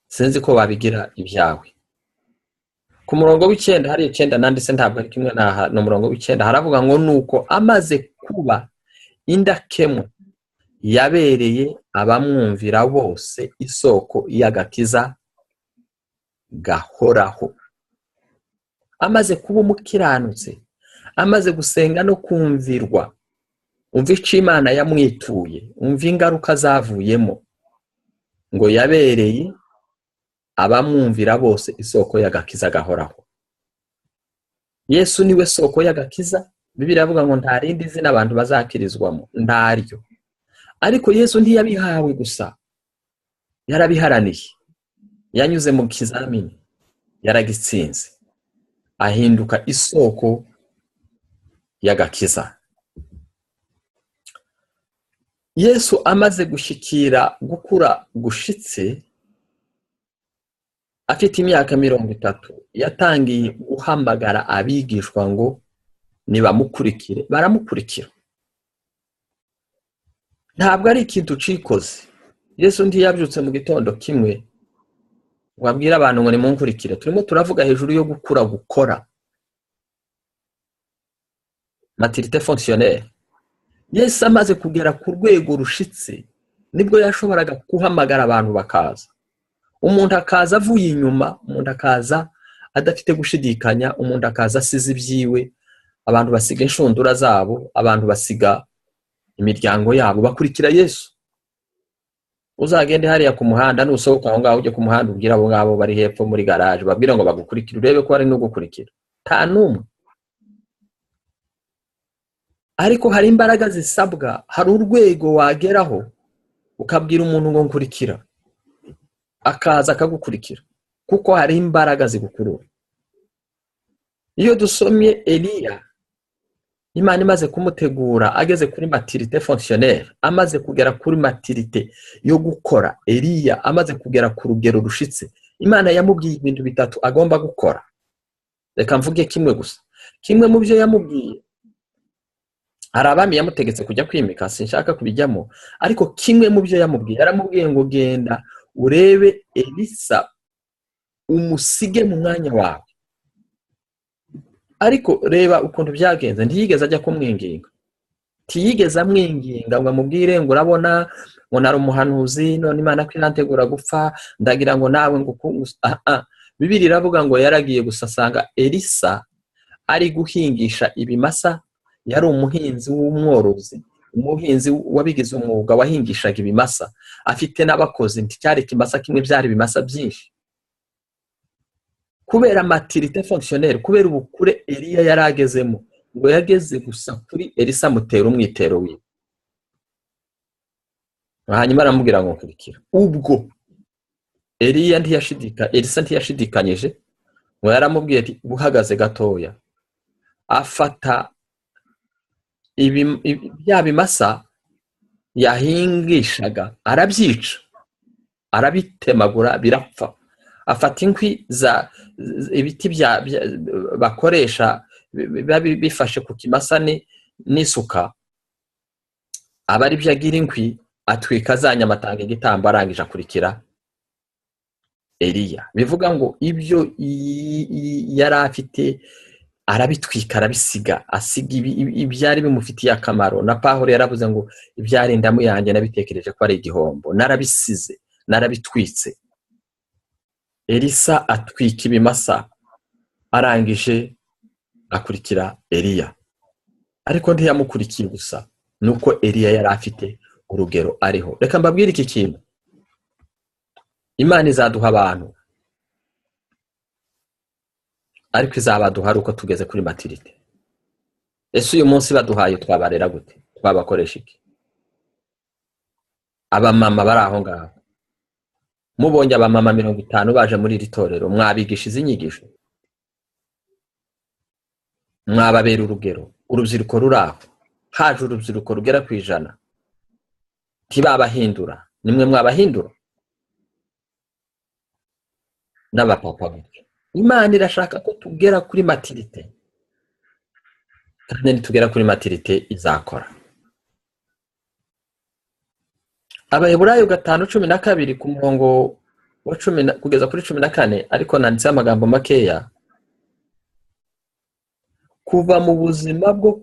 Speaker 1: sinzi ko babigira ibyawe. Ku murongo w'9 hari 9 nanditse, ntabwo ari kimwe no murongo w'9 haravuga ngo nuko amaze kuba indakemwa yabereye abamwumvira bose isoko y'agakiza gahoraho. Amaze kuba umukiranutse, amaze gusenga no kumvirwa, umva icyo Imana yamwituye, umva ingaruka zavuyemo, ngo yabereye abamwumvira bose isoko y'agakiza gahoraho. Yesu niwe soko y'agakiza. Bibiliya avuga ngo nta rindi zina abantu bazakirizwamo, ntaryo. Ariko Yesu ntiyabihawe gusa, yarabiharaniye. Yanyuze mu kizamini, yaragitsinze, ahinduka isoko y'agakiza. Yesu amaze gushikira gukura gushitse, afite imyaka 30, yatangiye guhamagara abigishwa ngo nibamukurikire. Baramukurikira. Ntabwo ari ikintu cikoze. Yesu ntiyabyutse mu gitondo kimwe wabwira abantu ngo nimunkurikire. Turimo turavuga hejuru yo gukura gukora, maturité fonctionnelle. Yesu amaze kugera ku rwego rushitse, nibwo yashoboraga guhamagara abantu bakaza. Umuntu akaza avuye inyuma, umuntu akaza adafite gushidikanya, umuntu akaza asize ibyiwe, abantu basiga inshundura zabo, abantu basiga imiryango yabo bakurikira Yesu. Uzagende hariya ku muhanda nusohoka aho ngaho ujye ku muhanda ubwira abo ngabo bari hepfo muri garage babwira ngo bagukurikire urebe ko ari no gukurikira nta numwe. Ariko hari imbaraga zisabwa, hari urwego wageraho ukabwira umuntu ngo nkurikira akaza akagukurikira kuko hari imbaraga zigukurura. Iyo dusomye Eliya, Imana imaze kumutegura ageze kuri maturité fonctionnelle, amaze kugera kuri maturité yo gukora, Eliya amaze kugera ku rugero rushitse, Imana yamubwiye ibintu bitatu agomba gukora. Reka mvuge kimwe gusa. Kimwe mu byo yamubwiye, hari abami yamutegetse kujya kwimika, sinshaka kubijyamo, ariko kimwe mu byo yamubwiye, yaramubwiye ngo genda urebe Elisa umusige mu mwanya wawe. Ariko reba ukuntu byagenze, ntiyigeze ajya kumwinginga, ntiyigeze amwinginga ngo amubwire ngo urabona ngo nari umuhanuzi none Imana ko irantegura gupfa ndagira ngo nawe ngo Bibiliya iravuga ngo yaragiye gusasanga Elisa ari guhingisha ibimasa. Yari umuhinzi w'umworozi, umuhinzi wabigize umwuga wahingishaga ibimasa, afite n'abakozi, nticyari kimasa kimwe, byari ibimasa byinshi. Kubera maturité fonctionnelle, kubera ubukure Eliya yaragezemo, ngo yageze gusa kuri Elisa mutera umwitero wiwe, hanyuma aramubwira ngo nkurikira. Ubwo Elisa ntiyashidikanyije, ngo yaramubwiye ati uhagaze gatoya, afata bya bimasa yahingishaga arabyica, arabitemagura birapfa. Afata inkwi za ibiti bakoresha bifashe ku kimasa n'isuka, aba ari byo agira inkwi, atwika za nyama, atanga igitambo, arangije akurikira Eliya. Bivuga ngo ibyo yari afite arabitwika, arabisiga, asiga ibyari bimufitiye akamaro. Na Pawulo yaravuze ngo ibyari indamu yanjye nabitekereje ko ari igihombo, narabisize, narabitwitse. Elisa atwika ibimasa, arangije akurikira Eliya. Ariko ntiyamukurikiye gusa, nuko Eliya yari afite urugero ariho. Reka mbabwire iki kintu, Imana izaduha abantu, ariko izabaduha uko tugeze kuri maturité. Ese uyu munsi baduhaye twabarera gute? Twabakoresha iki? Abamama bari aho ngaho, mubonye abamama 50 baje muri iri torero, mwabigisha izi nyigisho, mwababera urugero. Urubyiruko ruraho, haje urubyiruko rugera ku 100, ntibabahindura, nimwe mwabahindura n'abapapa gutyo. Imana irashaka ko tugera kuri maturité, kandi nitugera kuri maturité izakora. Abaheburayo 5:12 ku murongo wa 10 kugeza kuri 14, ariko nanditse amagambo makeya. Kuva mu buzima bwo,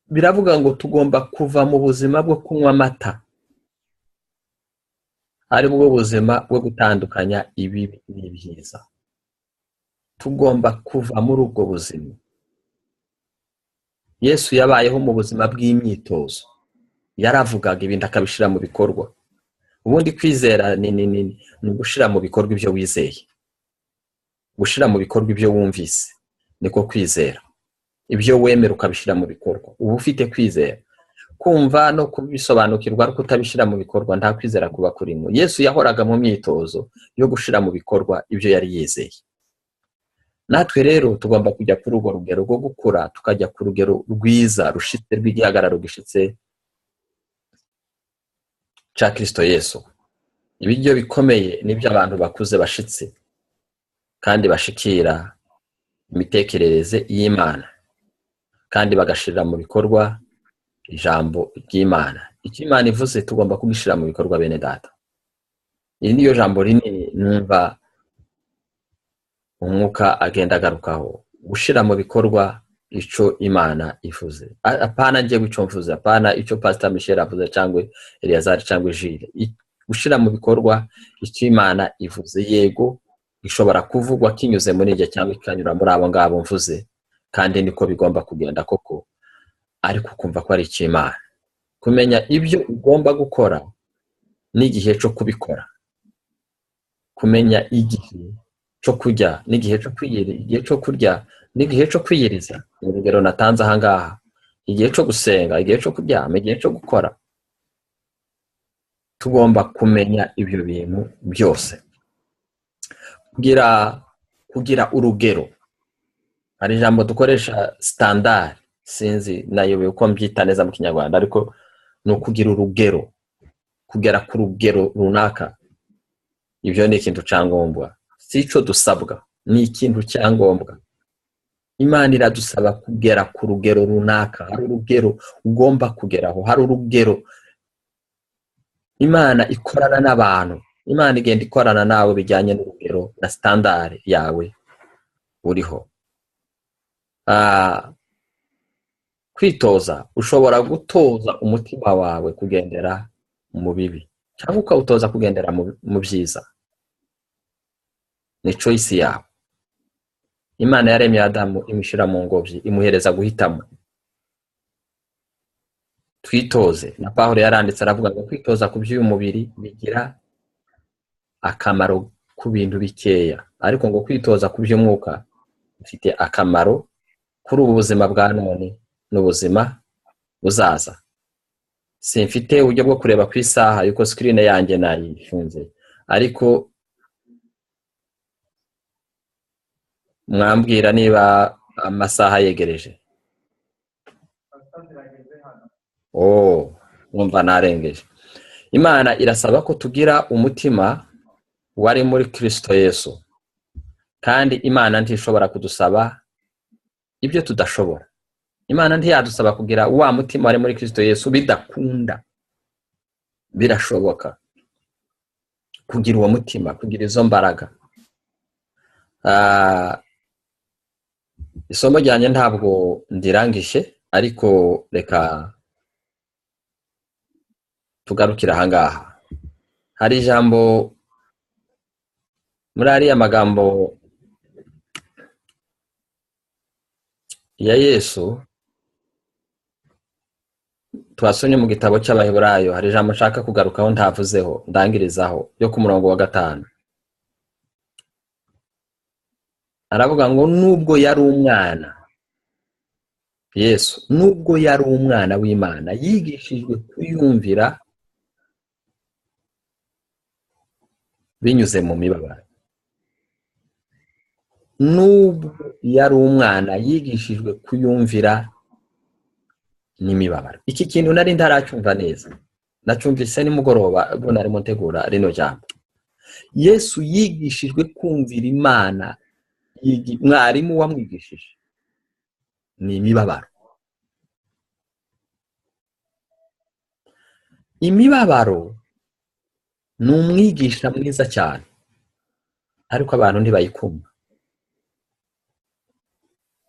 Speaker 1: biravuga ngo tugomba kuva mu buzima bwo kunywa amata, ari bwo buzima bwo gutandukanya ibibi n'ibyiza. Tugomba kuva muri ubwo buzima. Yesu yabayeho mu buzima bw'imyitozo, yaravugaga ibindi akabishira mu bikorwa. Ubundi kwizera ni gushira mu bikorwa ibyo wizeye, gushira mu bikorwa ibyo wumvise, niko kwizera. Ibyo wemera ukabishira mu bikorwa, uba ufite kwizera. Kumva no kubisobanukirwa ariko utabishira mu bikorwa, nta kwizera kuba kurimo. Yesu yahoraga mu myitozo yo gushira mu bikorwa ibyo yari yizeye. Natwe rero tugomba kujya kuri urwo rugero rwo gukura, tukajya ku rugero rwiza rushitse, rw'igihagararo gishitse cya Kristo Yesu. Ibiryo bikomeye nibyo abantu bakuze bashitse kandi bashikira imitekerereze y'Imana, kandi bagashirira mu bikorwa ijambo ry'Imana. Icyo Imana ivuze tugomba kubishira mu bikorwa, bene data. Iri niyo jambo rinini numva umwuka agenda agarukaho, gushira mu bikorwa ico Imana ivuze. Apana ngiye guco mvuze, apana ico Pastor Michel avuze cyangwa Eliazar cyangwa Gilles. Gushira mu bikorwa icyo Imana ivuze. Yego gishobora kuvugwa kinyuze muri njye cyangwa ikanyura muri abo ngabo mvuze, kandi niko bigomba kugenda koko, ariko kumva ko ari icyo Imana. kumenya ibyo ugomba gukora n'igihe cyo kubikora, kumenya igihe cyo kurya n'igihe cyo kwiyiriza, igihe cyo kurya n'igihe cyo kwiyiriza. Urugero natanze aha ngaha, igihe cyo gusenga, igihe cyo kuryama, igihe cyo gukora. Tugomba kumenya ibyo bintu byose. Kugira urugero, hari ijambo dukoresha standard, sinzi nayobewe uko mbyita neza mu Kinyarwanda, ariko ni ukugira urugero, kugera ku rugero runaka. Ibyo ni ikintu cyangombwa, si cyo dusabwa, ni ikintu cyangombwa. Imana iradusaba kugera ku rugero runaka. Hari urugero ugomba kugeraho, hari urugero. Imana ikorana n'abantu, Imana igenda ikorana nawe bijyanye n'urugero na standard yawe uriho. Kwitoza, ushobora gutoza umutima wawe kugendera mu bibi cyangwa ukawutoza kugendera mu byiza. Ni choice yawe. Imana yaremye Adamu imushyira mu ngobyi, imuhereza guhitamo. Twitoze. Na Pawulo yaranditse aravuga ngo kwitoza ku by'uyu mubiri bigira akamaro ku bintu bikeya, ariko ngo kwitoza ku by'umwuka bifite akamaro kuri ubu buzima bwa none n'ubuzima buzaza. Simfite uburyo bwo kureba ku isaha yuko screen yanjye nayifunze, ariko mwambwira niba amasaha yegereje. Numva narengeje. Imana irasaba ko tugira umutima wari muri Kristo Yesu, kandi Imana ntishobora kudusaba ibyo tudashobora. Imana ntiyadusaba kugira wa mutima wari muri Kristo Yesu bidakunda. Birashoboka kugira uwo mutima, kugira izo mbaraga. Isomo ryanje ntabwo ndirangishe, ariko reka tugarukira aha ngaha. Hari ijambo muri ariya magambo ya Yesu twasomye mu gitabo cy'Abaheburayo. Hari ijambo nshaka kugarukaho ntavuzeho, ndangirizaho, yo ku murongo wa 5. Aravuga ngo nubwo yari umwana, Yesu nubwo yari umwana w'Imana, yigishijwe kuyumvira binyuze mu mibabaro. Nubwo yari umwana, yigishijwe kuyumvira n'imibabaro. Iki kintu nari ntaracyumva neza, nacyumvise nimugoroba ubwo nari muntegura rino jambo. Yesu yigishijwe kumvira Imana. Mwarimu wamwigishije ni imibabaro. Imibabaro ni umwigisha mwiza cyane, ariko abantu ntibayikunda.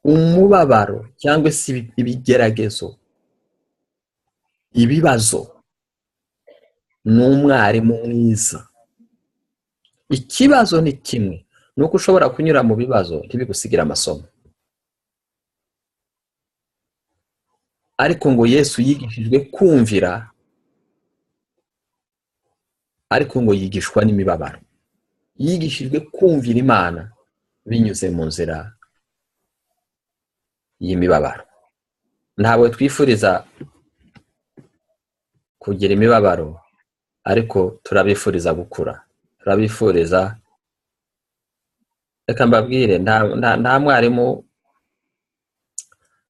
Speaker 1: Umubabaro cyangwa se ibigeragezo, ibibazo, ni umwarimu mwiza. Ikibazo ni kimwe, nuko ushobora kunyura mu bibazo ntibigusigira amasomo. Ariko ngo Yesu yigishijwe kumvira, ariko ngo yigishwa n'imibabaro. Yigishijwe kumvira Imana binyuze mu nzira y'imibabaro. Ntabwo twifuriza kugira imibabaro, ariko turabifuriza gukura. Turabifuriza, reka mbabwire, nta mwarimu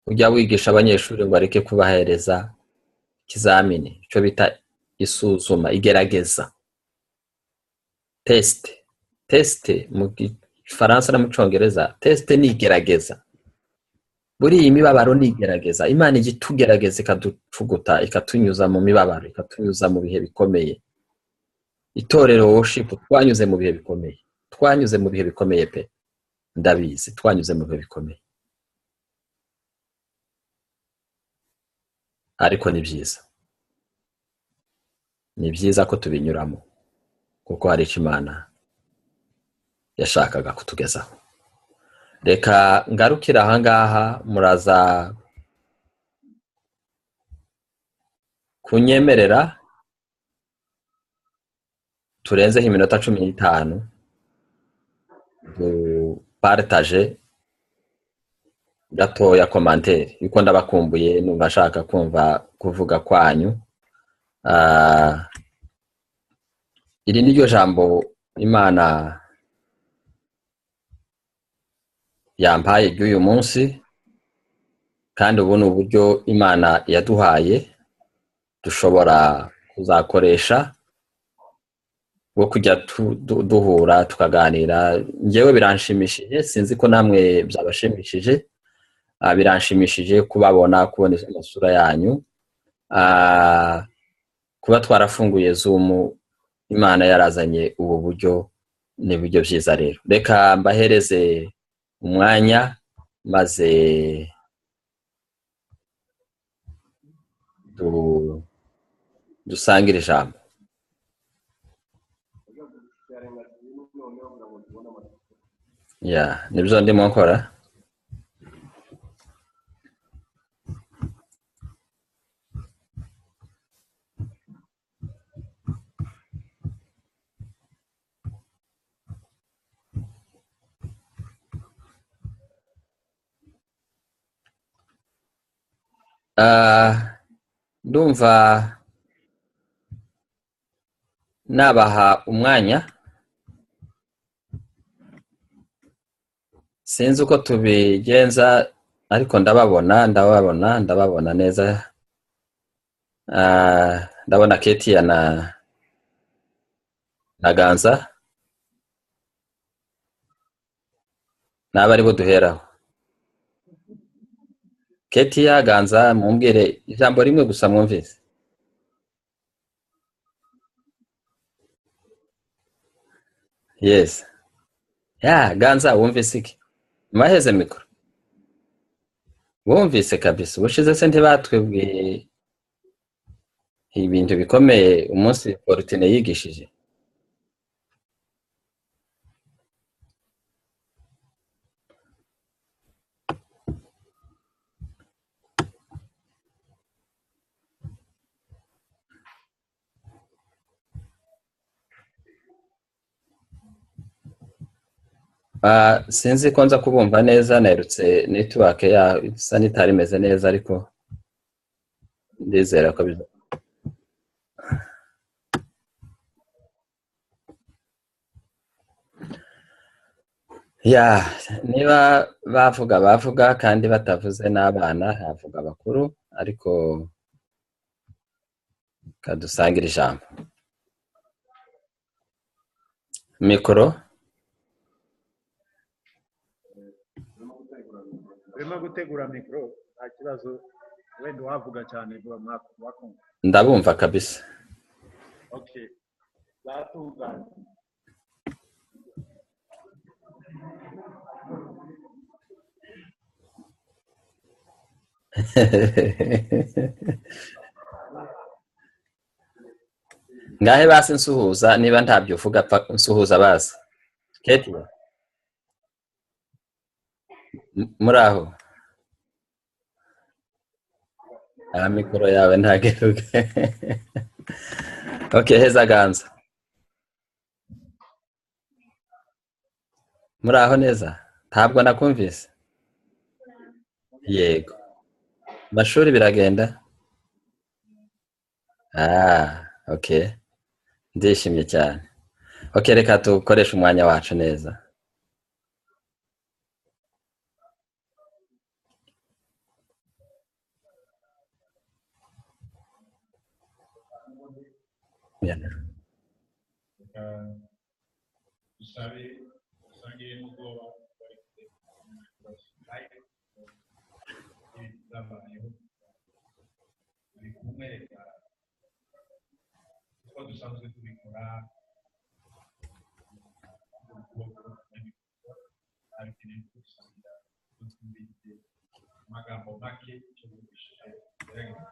Speaker 1: ujya wigisha abanyeshuri ngo areke kubahereza ikizamini, icyo bita isuzuma, igerageza, test mu Faransa no mu Cyongereza. Test ni igerageza. Buri iyi mibabaro ni igerageza. Imana igitugerageza, ikaducuguta, ikatunyuza mu mibabaro, ikatunyuza mu bihe bikomeye. Itorero worship twanyuze mu bihe bikomeye, twanyuze mu bihe bikomeye pe, ndabizi twanyuze mu bihe bikomeye, ariko ni byiza. Ni byiza ko tubinyuramo, kuko hari icyo Imana yashakaga kutugezaho. Reka ngarukira aha ngaha, muraza kunyemerera turenzeho iminota 15 dupartage gatoya commentaire yuko ndabakumbuye numva nshaka kumva kuvuga kwanyu. Iri niryo jambo Imana yampaye ry'uyu munsi, kandi ubu ni uburyo Imana yaduhaye dushobora kuzakoresha bwo kujya duhura tukaganira. Njyewe biranshimishije, sinzi ko namwe byabashimishije. Biranshimishije kubabona, kubona amasura yanyu, kuba twarafunguye Zoom. Imana yarazanye ubu buryo, ni buryo byiza. Rero reka mbahereze umwanya maze dusangire ijambo. Nibyo ndimo nkora. Ndumva nabaha umwanya, sinzi uko tubigenza, ariko ndababona neza. Ndabona Ketia na Ganza n'abari buduheraho. Ketia, Ganza, mumbwire ijambo rimwe gusa mwumvise. Yes. Ganza, wumvise iki? Maheze mikoro. Wumvise kabisa. Ubushize se ntibatwebwiye ibintu bikomeye umunsi Fortune yigishije. Sinzi ko nza kubumva neza, nerutse network ya sanitary imeze neza, ariko ndizera ko biza. Niba bavuga kandi batavuze n'abana, havuga abakuru, ariko kadusangira ijambo. Mikoro.
Speaker 2: Urimo gutegura mikoro, nta kibazo, wenda wavuga cyane mwakumva.
Speaker 1: Ndabumva kabisa.
Speaker 2: Okay. Zatungana.
Speaker 1: Ngahe basi nsuhuza, niba ntabyo uvuga nsuhuza basi. Ketia, muraho? Mikoro yawe ntageruke. Okay, heza Ganza. Muraho neza? Ntabwo nakumvise. Yego. Mashuri biragenda? Okay. Ndishimye cyane. Okay, reka tukoreshe umwanya wacu neza.
Speaker 3: Dusanzwe tubikora amagambo make cyo gushishikariza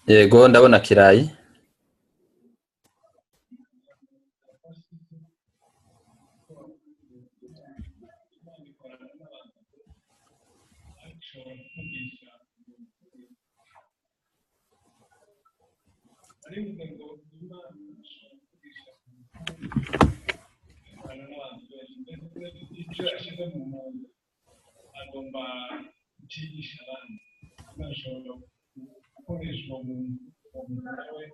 Speaker 1: Yego, ndabona Kirayi.
Speaker 3: ariko ngo Imana ishobora kugisha n'abantu benshi icyo ashyize mu muntu agomba gukigisha abandi ashobora gukoresha umuntu nawe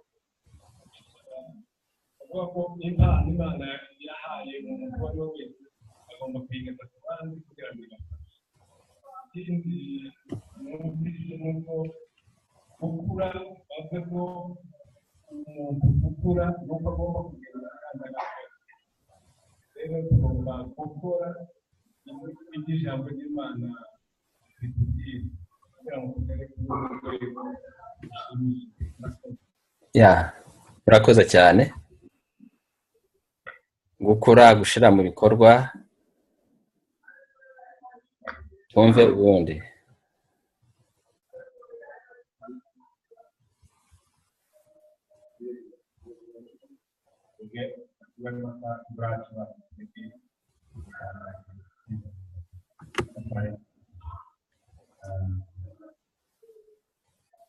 Speaker 3: avuga ko Imana yahaye umuntu uwo ari we wese agomba kuyigeza ku bandi kugira ngo ibafashe. Ikindi numvise nuko gukura bavuze ko umuntu gukura nuko agomba kugenda akandagara. Rero tugomba gukora ibyo ijambo ry'Imana ritubwira kugira ngo tugere ku rwego rushimishije.
Speaker 1: Murakoze cyane. Gukura gushira mu bikorwa twumve ubundi.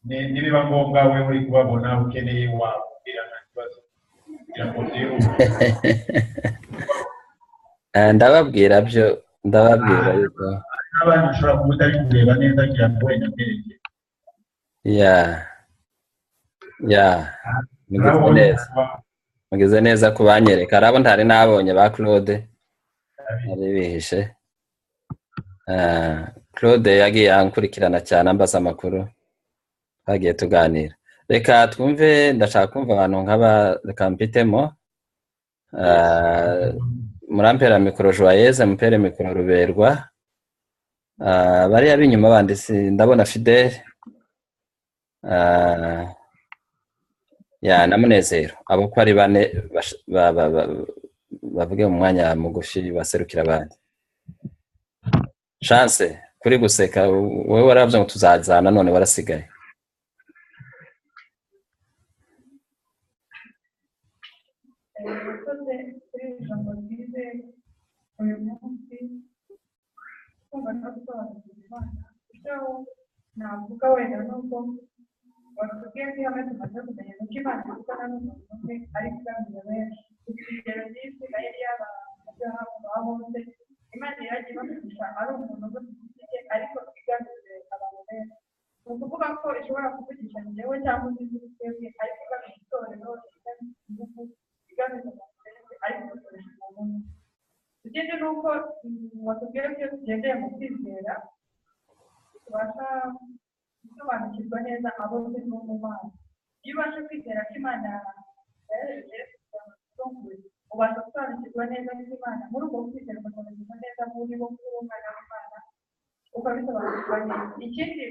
Speaker 2: nibiba ngombwa we uri kubabona ukeneye wabwira nta kibazo kugira ngo
Speaker 1: ndababwira yuko
Speaker 2: n'abandi bashobora kuba utari kureba neza kugira ngo wenda mbereke
Speaker 1: mugeze neza kubanyereka arabo ntari nabonye ba Claude ari bihishe. Claude yagiye ankurikirana cyane ambaza amakuru twagiye tuganira. Reka twumve, ndashaka kumva abantu nk'aba kampitemo murampera mikoro Joyeuse, mupere mikoro Ruberwa, bari abinyuma bandisi ndabona Fidel na Munezero, abo ko ari bane bavuge mu mwanya mugufi baserukira abandi. Chance kuri guseka, wowe waravuze ngo tuzazana none warasigaye.
Speaker 4: Murakoze kuri ijambo ryize uyu munsi kumva no gusobanukirwa Imana. Icyo navuga wenda nuko watubwiye ko hamwe tumaze kumenya nuko Imana ivugana n'umuntu umwe ariko igamije benshi. Urugero rw'isi na Eliya bose Imana iragiye ibafasha ari umuntu umwe ku giti cye ariko igamije abantu benshi. Ni ukuvuga ko ishobora kuvugisha njyewe cyangwa undi muntu twebwe ariko igamije itorero, igamije igihugu, igamije abantu benshi ariko ikoresha umuntu umwe. Ikindi ni uko watubwiye ko iyo tugendeye mu kwizera tubasha gusobanukirwa neza abo turi mu Mana. Iyo ubasha kwizera ko Imana yahereje ubasha gusobanukirwa neza ko Imana muri ubwo kwizera ugasobanukirwa neza muri bo kuri umwana w'Imana ukabisobanukirwa neza. Ikindi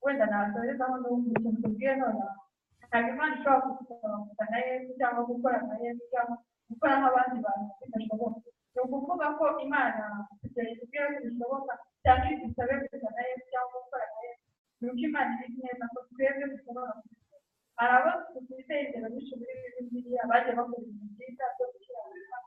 Speaker 4: wenda nasorezaho n'ubundi ikintu tubwiye none ntabwo Imana ishobora kugusobanukirwa na Yesu cyangwa gukora nka Yesu cyangwa gukora nk'abandi bantu bidashoboka. Ni ukuvuga ko Imana kugira itubwire ko bishoboka cyangwa idusabe gusa na Yesu cyangwa gukora nka Yesu, ni uko Imana izi neza ko twebwe dushobora kubikora. Hari abo dufite ingero nyinshi muri Bibiliya bagiye bakora ibintu byiza byo gukiranuka.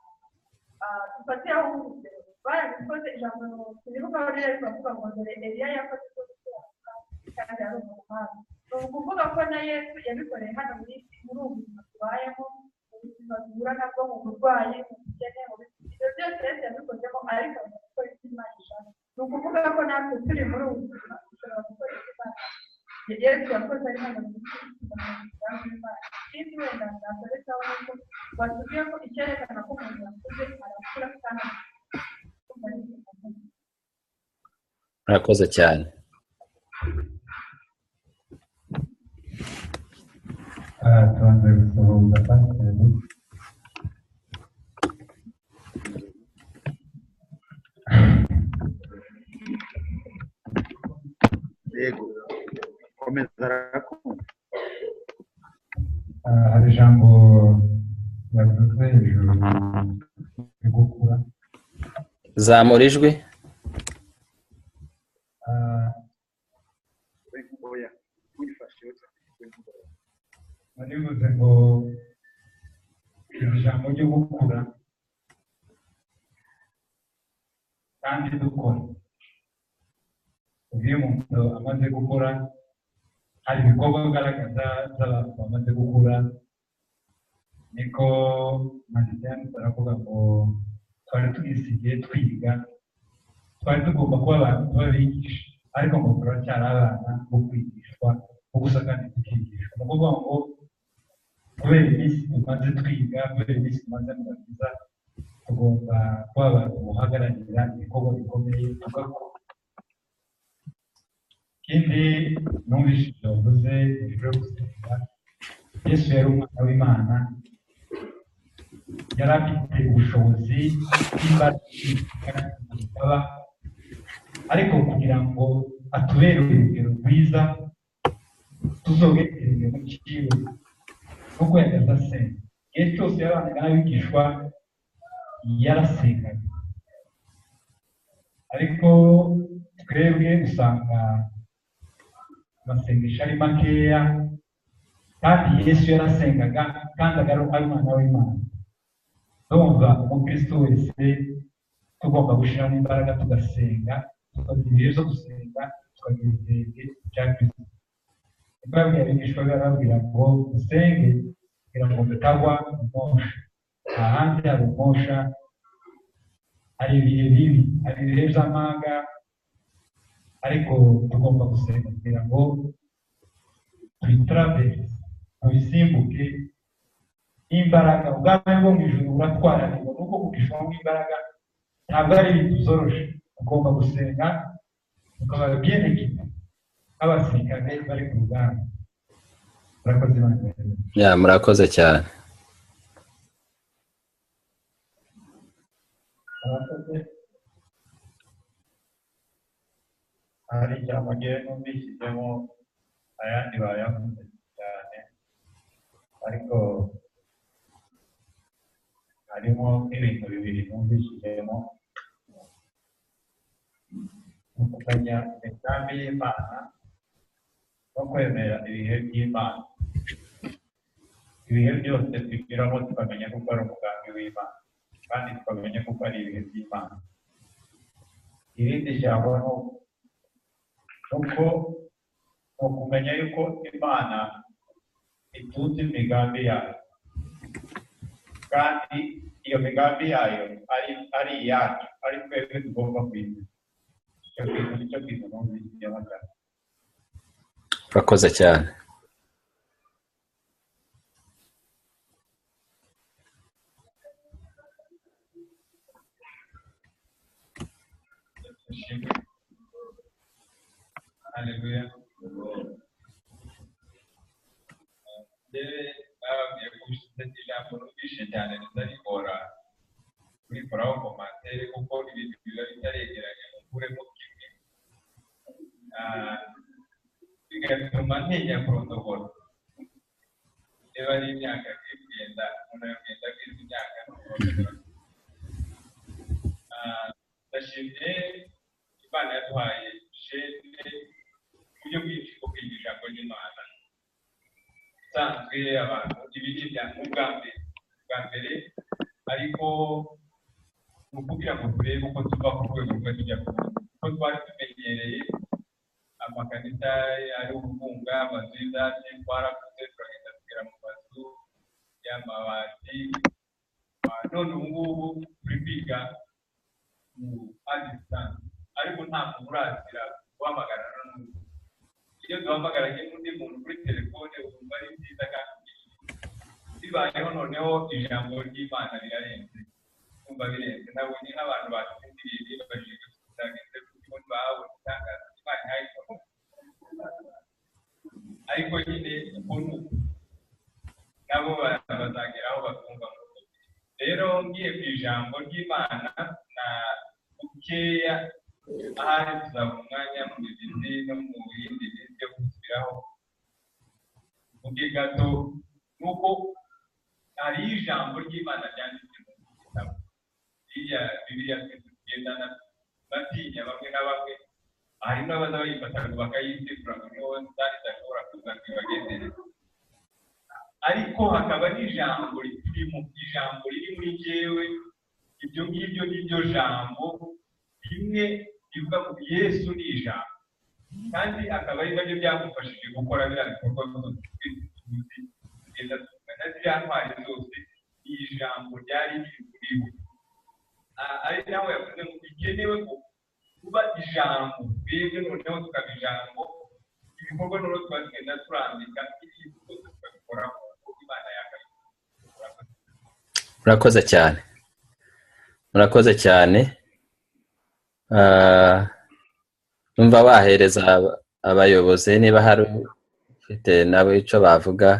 Speaker 4: Dufatiraho urugero barabikoze, ijambo turibuka aho rero turavuga ngo dore Eliya yakoze ibyo gukiranuka kandi ari umuhanga. Ni ukuvuga ko na Yesu yabikoreye hano muri ubu buzima tubayemo, mu buzima duhura nabwo, mu burwayi, mu bukene, mu ibyo byose Yesu yabikozemo ariko gukora icyo Imana ishaka. Ni ukuvuga ko natwe turi muri ubu buzima dushobora gukora icyo Imana Yesu yakoze ari hano muri Imana. Ikindi wenda nasorezaho nuko batubwiye ko icyerekana ko umuntu yakuze arakura kandi
Speaker 1: murakoze cyane.
Speaker 3: tubanze gusohoza pasiteri.
Speaker 2: yego komeza arakumva.
Speaker 3: Hari ijambo yavuze hejuru yo gukura.
Speaker 1: Zamura ijwi.
Speaker 3: Bivuze ngo iri jambo ryo gukura kandi dukora. Iyo umuntu amaze gukora hari ibikorwa bigaragaza by'abantu bamaze gukura, niko Madiyani baravuga ngo twari tugisigaye twiga, twari tugomba kuba abantu babigisha, ariko ngo turacyari abana bo kwigishwa, bo gusa kandi tukigishwa. Ni ukuvuga ngo kubera iminsi tumaze twiga, kubera iminsi tumaze mu gakiza, tugomba kuba abantu guhagararira ibikorwa bikomeye tugakora. Ikindi numvise yavuze hejuru yo gusenga, Yesu yari umwana w'Imana, yari afite ubushobozi bw'imbaraga, ariko kugira ngo atubere urugero rwiza tuzogereye mu kiwe nuko yageze asenga. Igihe cyose yabanaga n'abigishwa yarasengaga, ariko twebwe usanga amasengesho ari makeya, kandi Yesu yarasengaga kandi ari umwana w'Imana. Ndumva umukristo wese tugomba gushyiramo imbaraga tugasenga, tukagira ibihe byo gusenga, tukagira ibihe bya Kristo. Niko yabwiye abigishwa be, arababwira ngo musenge kugira ngo mutagwa mu mosha. Ahandi hari umosha, hari ibihe bibi, hari ibihe by'amanga, ariko tugomba gusenga kugira ngo tubitraverse, tubisimbuke. Imbaraga ubwami bwo mu ijuru buratwaranirwa, nuko gukishwamo imbaraga ntabwo ari ibintu zoroshe. Ugomba gusenga ukaba byerekana nk'abasirikare bari ku rugamba. Murakoze Imana.
Speaker 1: Murakoze cyane.
Speaker 2: hari ijambo ngewe numvishyizemo ayandi bayavuze cyane, ariko harimo n'ibintu bibiri numvishyizemo: kumenya imigambi y'Imana no kwemera ibihe by'Imana. Ibihe byose twigiramo tukamenya ko ari umugambi w'Imana, kandi tukamenya ko ari ibihe by'Imana. Irindi jambo nuko ukumenya yuko Imana ituzi imigambi yayo, kandi iyo migambi yayo ari iyacu, ari twebwe tugomba kwiga. Icyo kintu nicyo kintu numvishyizemo cyane.
Speaker 1: Murakoze cyane.
Speaker 3: Haleluya. Bababwiye ko ufite ijambo numvishe cyane rizarikora kurikoraho komantere, kuko ibintu biba bitaregeranye mukuremo kimwe, bigatuma ntinya kurondogora. Niba ari imyaka kugenda, umuntu yagenda kwiza imyaka kurondogora. Ndashimye Imana yaduhaye shene uburyo bwinshi bwo kwiga ijambo ry'Imana. Usanzwe abantu ibiri bya bwa mbere, ariko ni ukugira ngo turebe uko tuva ku rwego rwe tujya ku rundi, kuko twari tumenyereye amakanisa ari ubunga, amazu y'indake, twarakuze turagenda tugera mu mazu y'amabati. None ubu ngubu turi kwiga mu distance, ariko nta muntu urazira guhamagarana n'umuntu. Iyo duhamagaranye n'undi muntu kuri telefone wumva ari byiza, kandi bibayeho noneho ijambo ry'Imana rirarenze, kumva birenze. Nabonye nk'abantu basinziriye bajije kutagenze kuko bahawe itangazo Imana yayikoze, ariko nyine ukuntu nabo bazageraho bakumva. Rero ngiye ku ijambo ry'Imana na bukeya, ahari tuzaba umwanya mu bizizi no mu yindi minsi yo gusubiraho muke gato. Nuko hari ijambo ry'Imana ryanditse mu gitabo, iriya Bibiliya twese tugendana batinya bamwe na bamwe. Hari n'abaza bayifata ngo bakayisekura ngo niho idashobora kuza ngo ibagendere, ariko hakaba n'ijambo ririmo, ijambo riri muri jyewe. Ibyo ngibyo niryo jambo rimwe rivuga ngo Yesu ni ijambo, kandi akaba ari nabyo byamufashije gukora biriya bikorwa byose kugenda tugana ziriya ntwari zose ijambo ryari riri muri bo ari nawe yavuze ngo bikenewe ko kuba ijambo twebwe noneho tukaba ijambo ibikorwa noneho twagenda turambika ibintu byose tukabikoraho kuko Imana yagaye.
Speaker 1: Murakoze cyane. Numva wahereza abayobozi niba hari ufite nabo icyo bavuga.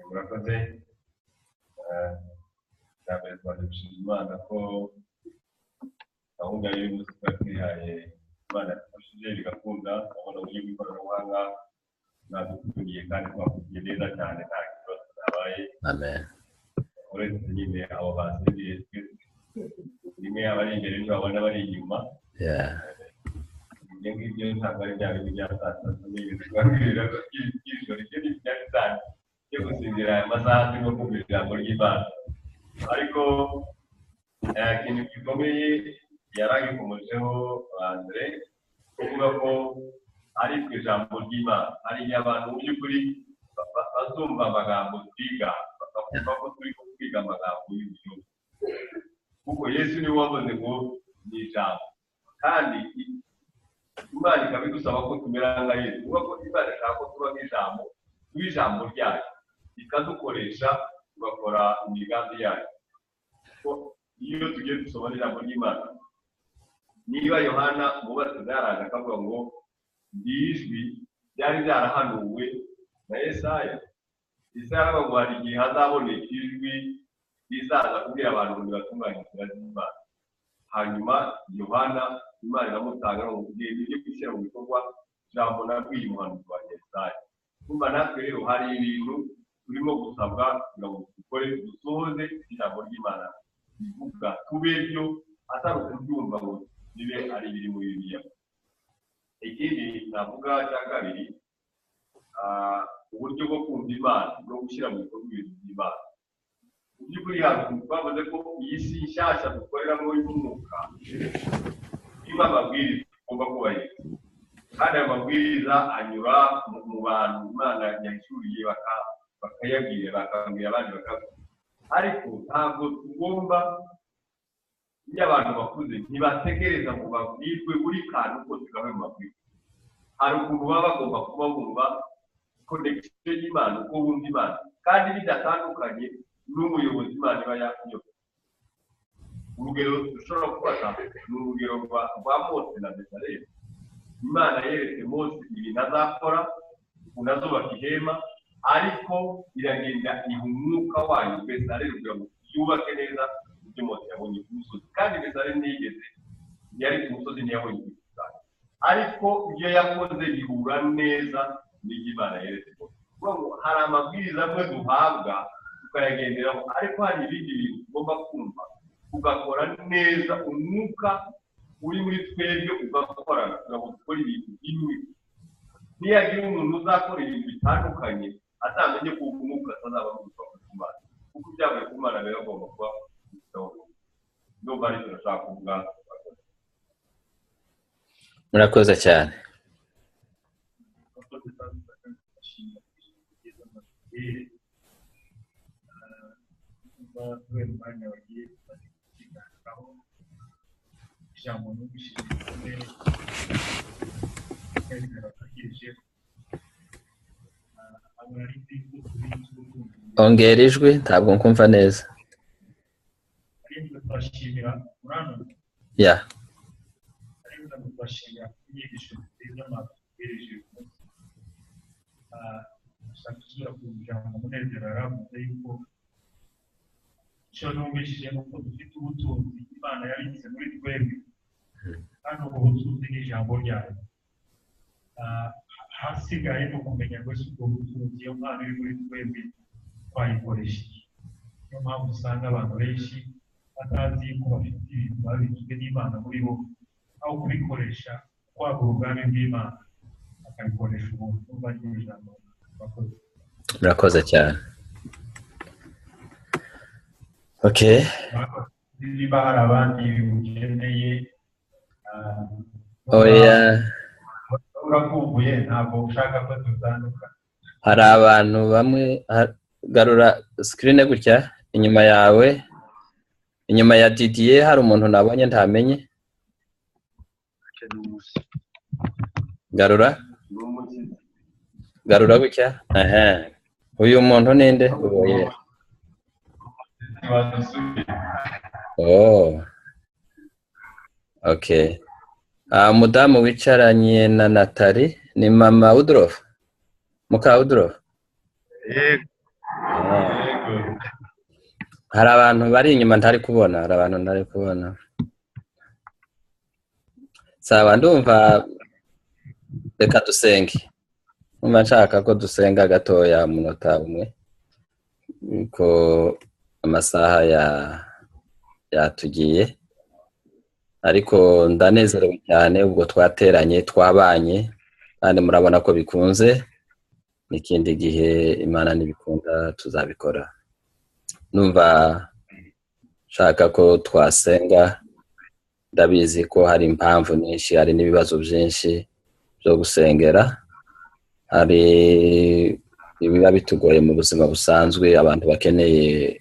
Speaker 5: Murakoze. Cyabere twashimira Imana ko gahunda y'umunsi twihaye Imana yafashije bigakunda, abona uburyo bw'ikoranabuhanga nadukuye kandi twakugiye neza cyane nta kibazo cyabaye.
Speaker 1: Amen.
Speaker 5: Uretse nyine abo basindiye rimwe abari imbere n'abandi bari inyuma. Ibyo ngibyo ntabwo ari bya bintu byasatse n'ibintu twabwira ko ijoro ryo ni byari cyane byo gusinzira aya masaha turimo kumva ijambo ry'Imana. Ariko ikintu gikomeye yaragikomojeho Andre kuvuga ko ari ku ijambo ry'Imana, ari abantu mu by'ukuri bazumva amagambo twiga bakavuga ko turi kwiga amagambo y'uburyo kuko Yesu niwe wavuze ngo ni ijambo kandi Imana ikaba idusaba ko tumera nka Yesu kuko Imana ishaka ko tuba nk'ijambo n'ijambo ryayo ikadukoresha tugakora imigambi yayo. Iyo tugiye dusoma ijambo ry'Imana niba Yohana umubatiza yaraje akavuga ngo ijwi byari byarahanuwe na Yesaya aravuga ngo hari igihe hazaboneka ijwi rizaza kubwira abantu ngo batunganye inzira z'Imana. Hanyuma Yohana Imana iramutanga ngo ugende ujye gushyira mu bikorwa ijambo nabwiye umuhanuzi wa Yesaya. Kumva natwe rero hari ibintu turimo gusabwa kugira ngo dukore dusohoze ijambo ry'Imana bivuga tube byo atari ukubyumva ngo bibe ari biri muri Bibiliya. Ikindi navuga cya kabiri uburyo bwo kumva Imana no gushyira mu bikorwa ibintu by'Imana. Mu by'ukuri twavuze ko iyi si nshyashya dukoreramo y'umwuka irimo amabwiriza tugomba kubahiriza kandi ayo mabwiriza anyura mu bantu Imana yahishuriye bakayabwira bakabwira abandi bakavuga. Ariko ntabwo tugomba iyo abantu bakuze ntibategereza ngo babwirwe buri kantu kose kabe mu mabwiriza. Hari ukuntu baba bagomba kuba bumva connection y'Imana uko bumva Imana kandi bidatandukanye n'umuyobozi Imana iba yakuyoboye. Urugero dushobora gufata ni urugero rwa Mose na Bezaleli. Imana yeretse Mose ibintu azakora ukuntu azubaka ihema ariko iragenda iha umwuka wayo Bezaleli kugira ngo yubake neza ibyo Mose yabonye ku musozi kandi Bezaleli ntiyigeze yari ku musozi ntiyabonye ku musozi ariko ibyo yakoze bihura neza n'Imana yeretse Mose. Hari amabwiriza amwe duhabwa tukayagenderaho ariko hari ibindi bintu tugomba kumva ugakora neza umwuka uri muri twebwe ugakorana kugira ngo dukore ibintu bimwe. Niyagira umuntu uzakora ibintu bitandukanye atamenye ko umwuka atazaba ari gufasha Imana kuko ibyavuye ku Mana rero agomba kuba nubwo turashaka kuvuga.
Speaker 1: Murakoze cyane. Ongera ijwi ntabwo nkumva neza. Ya.
Speaker 2: icyo numvishije ni uko dufite ubutunzi Imana yabitse muri twebwe kandi ubwo butunzi ni ijambo ryayo. Hasigaye no kumenya ngo si ubwo butunzi iyo Mana iri muri twebwe twayikoresha. Niyo mpamvu usanga abantu benshi batazi ko bafite ibintu babitswe n'Imana muri bo aho kubikoresha kwagura ubwami bw'Imana bakabikoresha ubuntu bagira ijambo.
Speaker 1: Murakoze cyane. Okay.
Speaker 2: Niba hari abandi ukeneye
Speaker 1: oya
Speaker 2: urakumbuye ntabwo ushaka ko dutandukana.
Speaker 1: hari abantu bamwe garura screen gutya inyuma yawe, inyuma ya Didier hari umuntu nabonye ntamenye. Garura gutya. Uyu muntu ninde? Oye. Oh. Okay. Mudamu wicaranye na Nathalie ni mama Woodruff. Muka Woodruff. Hari abantu bari inyuma ntari kubona, Sawa ndumva reka dusenge. Umva nshaka ko dusenga gatoya umunota umwe. Ko amasaha yatugiye. Ariko ndanezerewe cyane ubwo twateranye twabanye kandi murabona ko bikunze. N'ikindi gihe Imana nibikunda tuzabikora. Numva shaka ko twasenga, ndabizi ko hari impamvu nyinshi, hari n'ibibazo byinshi byo gusengera, hari ibiba bitugoye mu buzima busanzwe, abantu bakeneye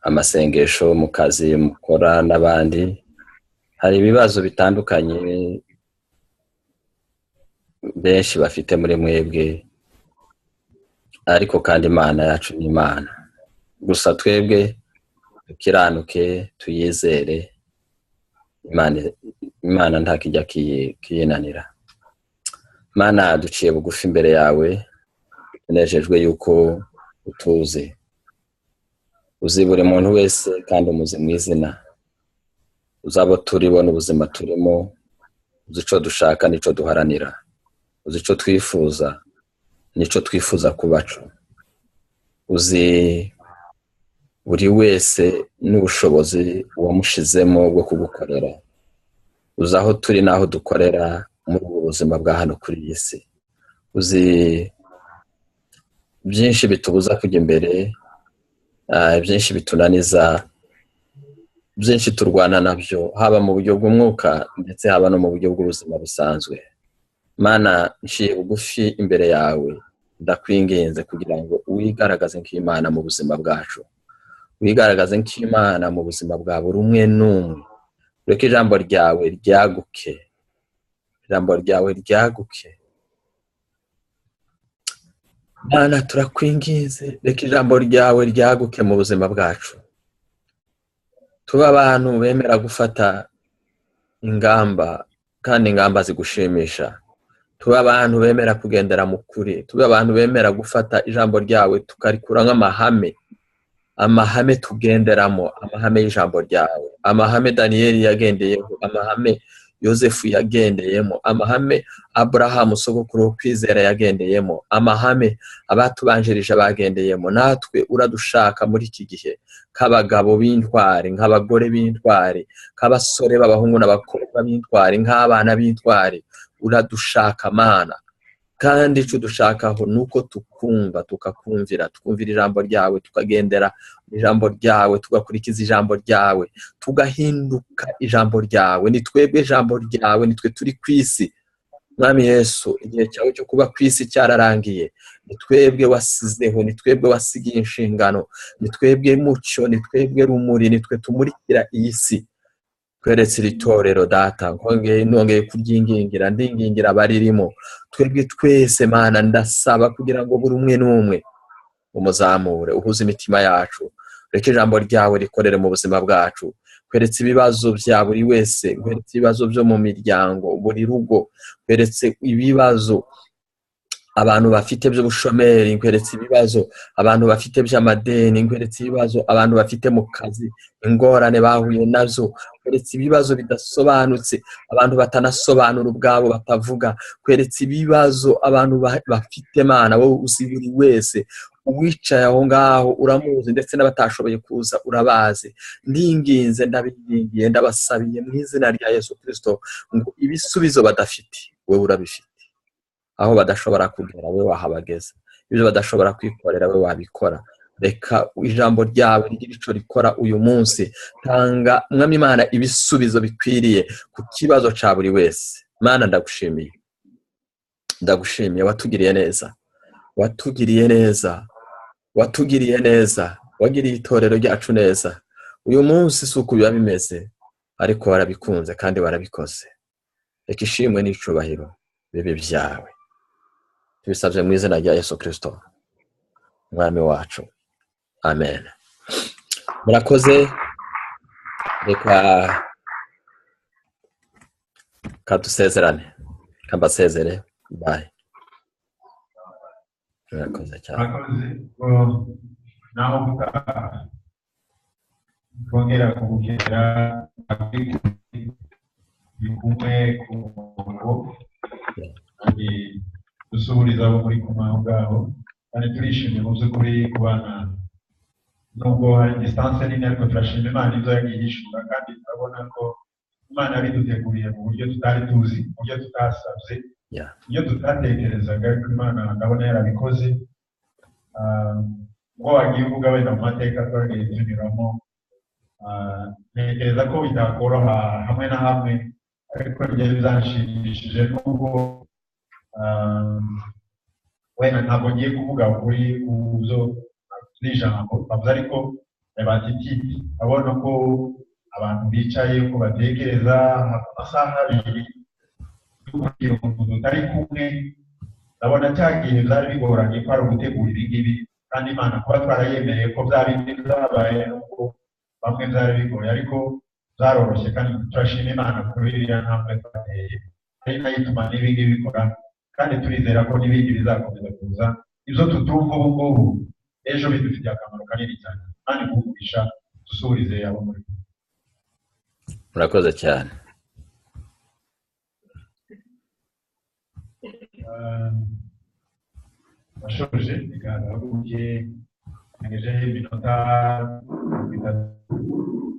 Speaker 1: amasengesho mu kazi mukora n'abandi, hari ibibazo bitandukanye benshi bafite muri mwebwe, ariko kandi Imana yacu ni Imana. Gusa twebwe tukiranuke tuyizere, Imana ntakijya kiyinanira. Mana duciye bugufi imbere yawe, tunejejwe yuko utuzi, uzi buri muntu wese kandi umuzi mu izina, uzabo turibona ubuzima turimo, uzi ico dushaka nico duharanira, uzi ico twifuza nico twifuza kubacu, uzi buri wese n'ubushobozi wamushizemo bwo kugukorera, uzi aho turi naho dukorera muri ubu buzima bwa hano kuri iyi si, uzi byinshi bitubuza kujya imbere, byinshi bitunaniza, byinshi turwana nabyo, haba mu buryo bw'umwuka ndetse haba no mu buryo bw'ubuzima busanzwe. Mana nciye bugufi imbere yawe, ndakwinginze kugira ngo wigaragaze nk'Imana mu buzima bwacu, wigaragaze nk'Imana mu buzima bwa buri umwe n'umwe. Reka ijambo ryawe ryaguke, Mana turakwinginze, reka ijambo ryawe ryaguke mu buzima bwacu. Tuba abantu bemera gufata ingamba kandi ingamba zigushimisha. Tuba abantu bemera kugendera mu kuri, tuba abantu bemera gufata ijambo ryawe tukarikura nk'amahame tugenderamo, amahame y'ijambo ryawe, amahame Daniel yagendeyeho, amahame Yosefu yagendeyemo, amahame Abrahamu sogokuru wo kwizera yagendeyemo, amahame abatubanjirije bagendeyemo. Natwe uradushaka muri iki gihe nk'abagabo b'intwari, nk'abagore b'intwari, nk'abasore b'abahungu n'abakobwa b'intwari, nk'abana b'intwari. Uradushaka Mana, kandi icyo dushakaho nuko tukumva, tukakumvira, tukumvira ijambo ryawe, tukagendera ijambo ryawe, tugakurikiza ijambo ryawe, tugahinduka ijambo ryawe. Ni twebwe ijambo ryawe, ni twe turi ku isi. Mwami Yesu, igihe cyawe cyo kuba ku isi cyararangiye. Ni twebwe wasizeho, ni twebwe wasigiye inshingano, ni twebwe mucyo, ni twebwe rumuri, ni twe tumurikira iyi si. Kweretse iri torero data, nongeye kuryingingira, ndingingira abaririmo. Twebwe twese Mana ndasaba kugira ngo buri umwe n'umwe umuzamure, uhuze imitima yacu. Reka ijambo ryawe rikorere mu buzima bwacu. Kweretse ibibazo bya buri wese, kweretse ibibazo byo mu miryango, buri rugo, kweretse ibibazo abantu bafite by'ubushomeri, kweretse ibibazo abantu bafite by'amadeni, kweretse ibibazo abantu bafite mu kazi, ingorane bahuye nazo, kweretse ibibazo bidasobanutse, abantu batanasobanura ubwabo batavuga, kweretse ibibazo abantu bafite Mana, wowe uzi buri wese. Uwicaye aho ngaho uramuzi, ndetse n'abatashoboye kuza urabazi. Ndinginze, ndabingingiye, ndabasabiye mu izina rya Yesu Kristo ngo ibisubizo badafite wowe urabifite. Aho badashobora kugera wowe wahabageza, ibyo badashobora kwikorera wowe wabikora. Reka ijambo ryawe rigira ico rikora uyu munsi. Tanga Mwami Imana ibisubizo bikwiriye ku kibazo ca buri wese. Mana ndagushimiye, ndagushimiye watugiriye neza watugiriye neza watugiriye neza wagiriye itorero ryacu neza uyu munsi si uko biba bimeze ariko warabikunze kandi warabikoze reka ishimwe n'icubahiro bibe byawe tubisabye mu izina rya Yesu Kristo umwami wacu amen murakoze reka kadusezerane kambasezere bye murakoze cyane
Speaker 2: murakoze naho gutaha twongera kugera kumwe ku murongo kandi dusuhuriza abo muri kumwe aho ngaho kandi turishimye mu by'ukuri kubana nubwo hari distance nini ariko turashima Imana ibyo yagiye yishura kandi turabona ko Imana yabiduteguriye mu buryo tutari tuzi mu buryo tutasabye iyo tutatekerezaga ariko Imana ndabona yarabikoze ngo wagiye uvuga wenda mu mateka twagiye tunyuramo ntekereza ko bitakoroha hamwe na hamwe ariko byari bizanshimishije nubwo wenda ntabwo ngiye kuvuga kuri uzo n'ijambo bavuze ariko batititi abona ko abantu bicaye ko batekereza amasaha abiri kugira umuntu tutari kumwe ndabona cyagiye byari bigoranye ko ari ugutegura ibi ngibi kandi Imana kuba twarayemereye ko bya bindi byabaye nubwo bamwe byari bigoye ariko zaroroshye kandi turashima Imana kuri iriya ntambwe twateye ari nayo ituma n'ibi ngibi bikora kandi turizera ko n'ibindi bizakomeza kuza ibyo tutumva ubu ngubu ejo bidufitiye akamaro kanini cyane kandi kugurisha dusuhurize abo muri
Speaker 1: murakoze cyane
Speaker 2: bashoje bigaragara ko ugiye ngejeho iminota 30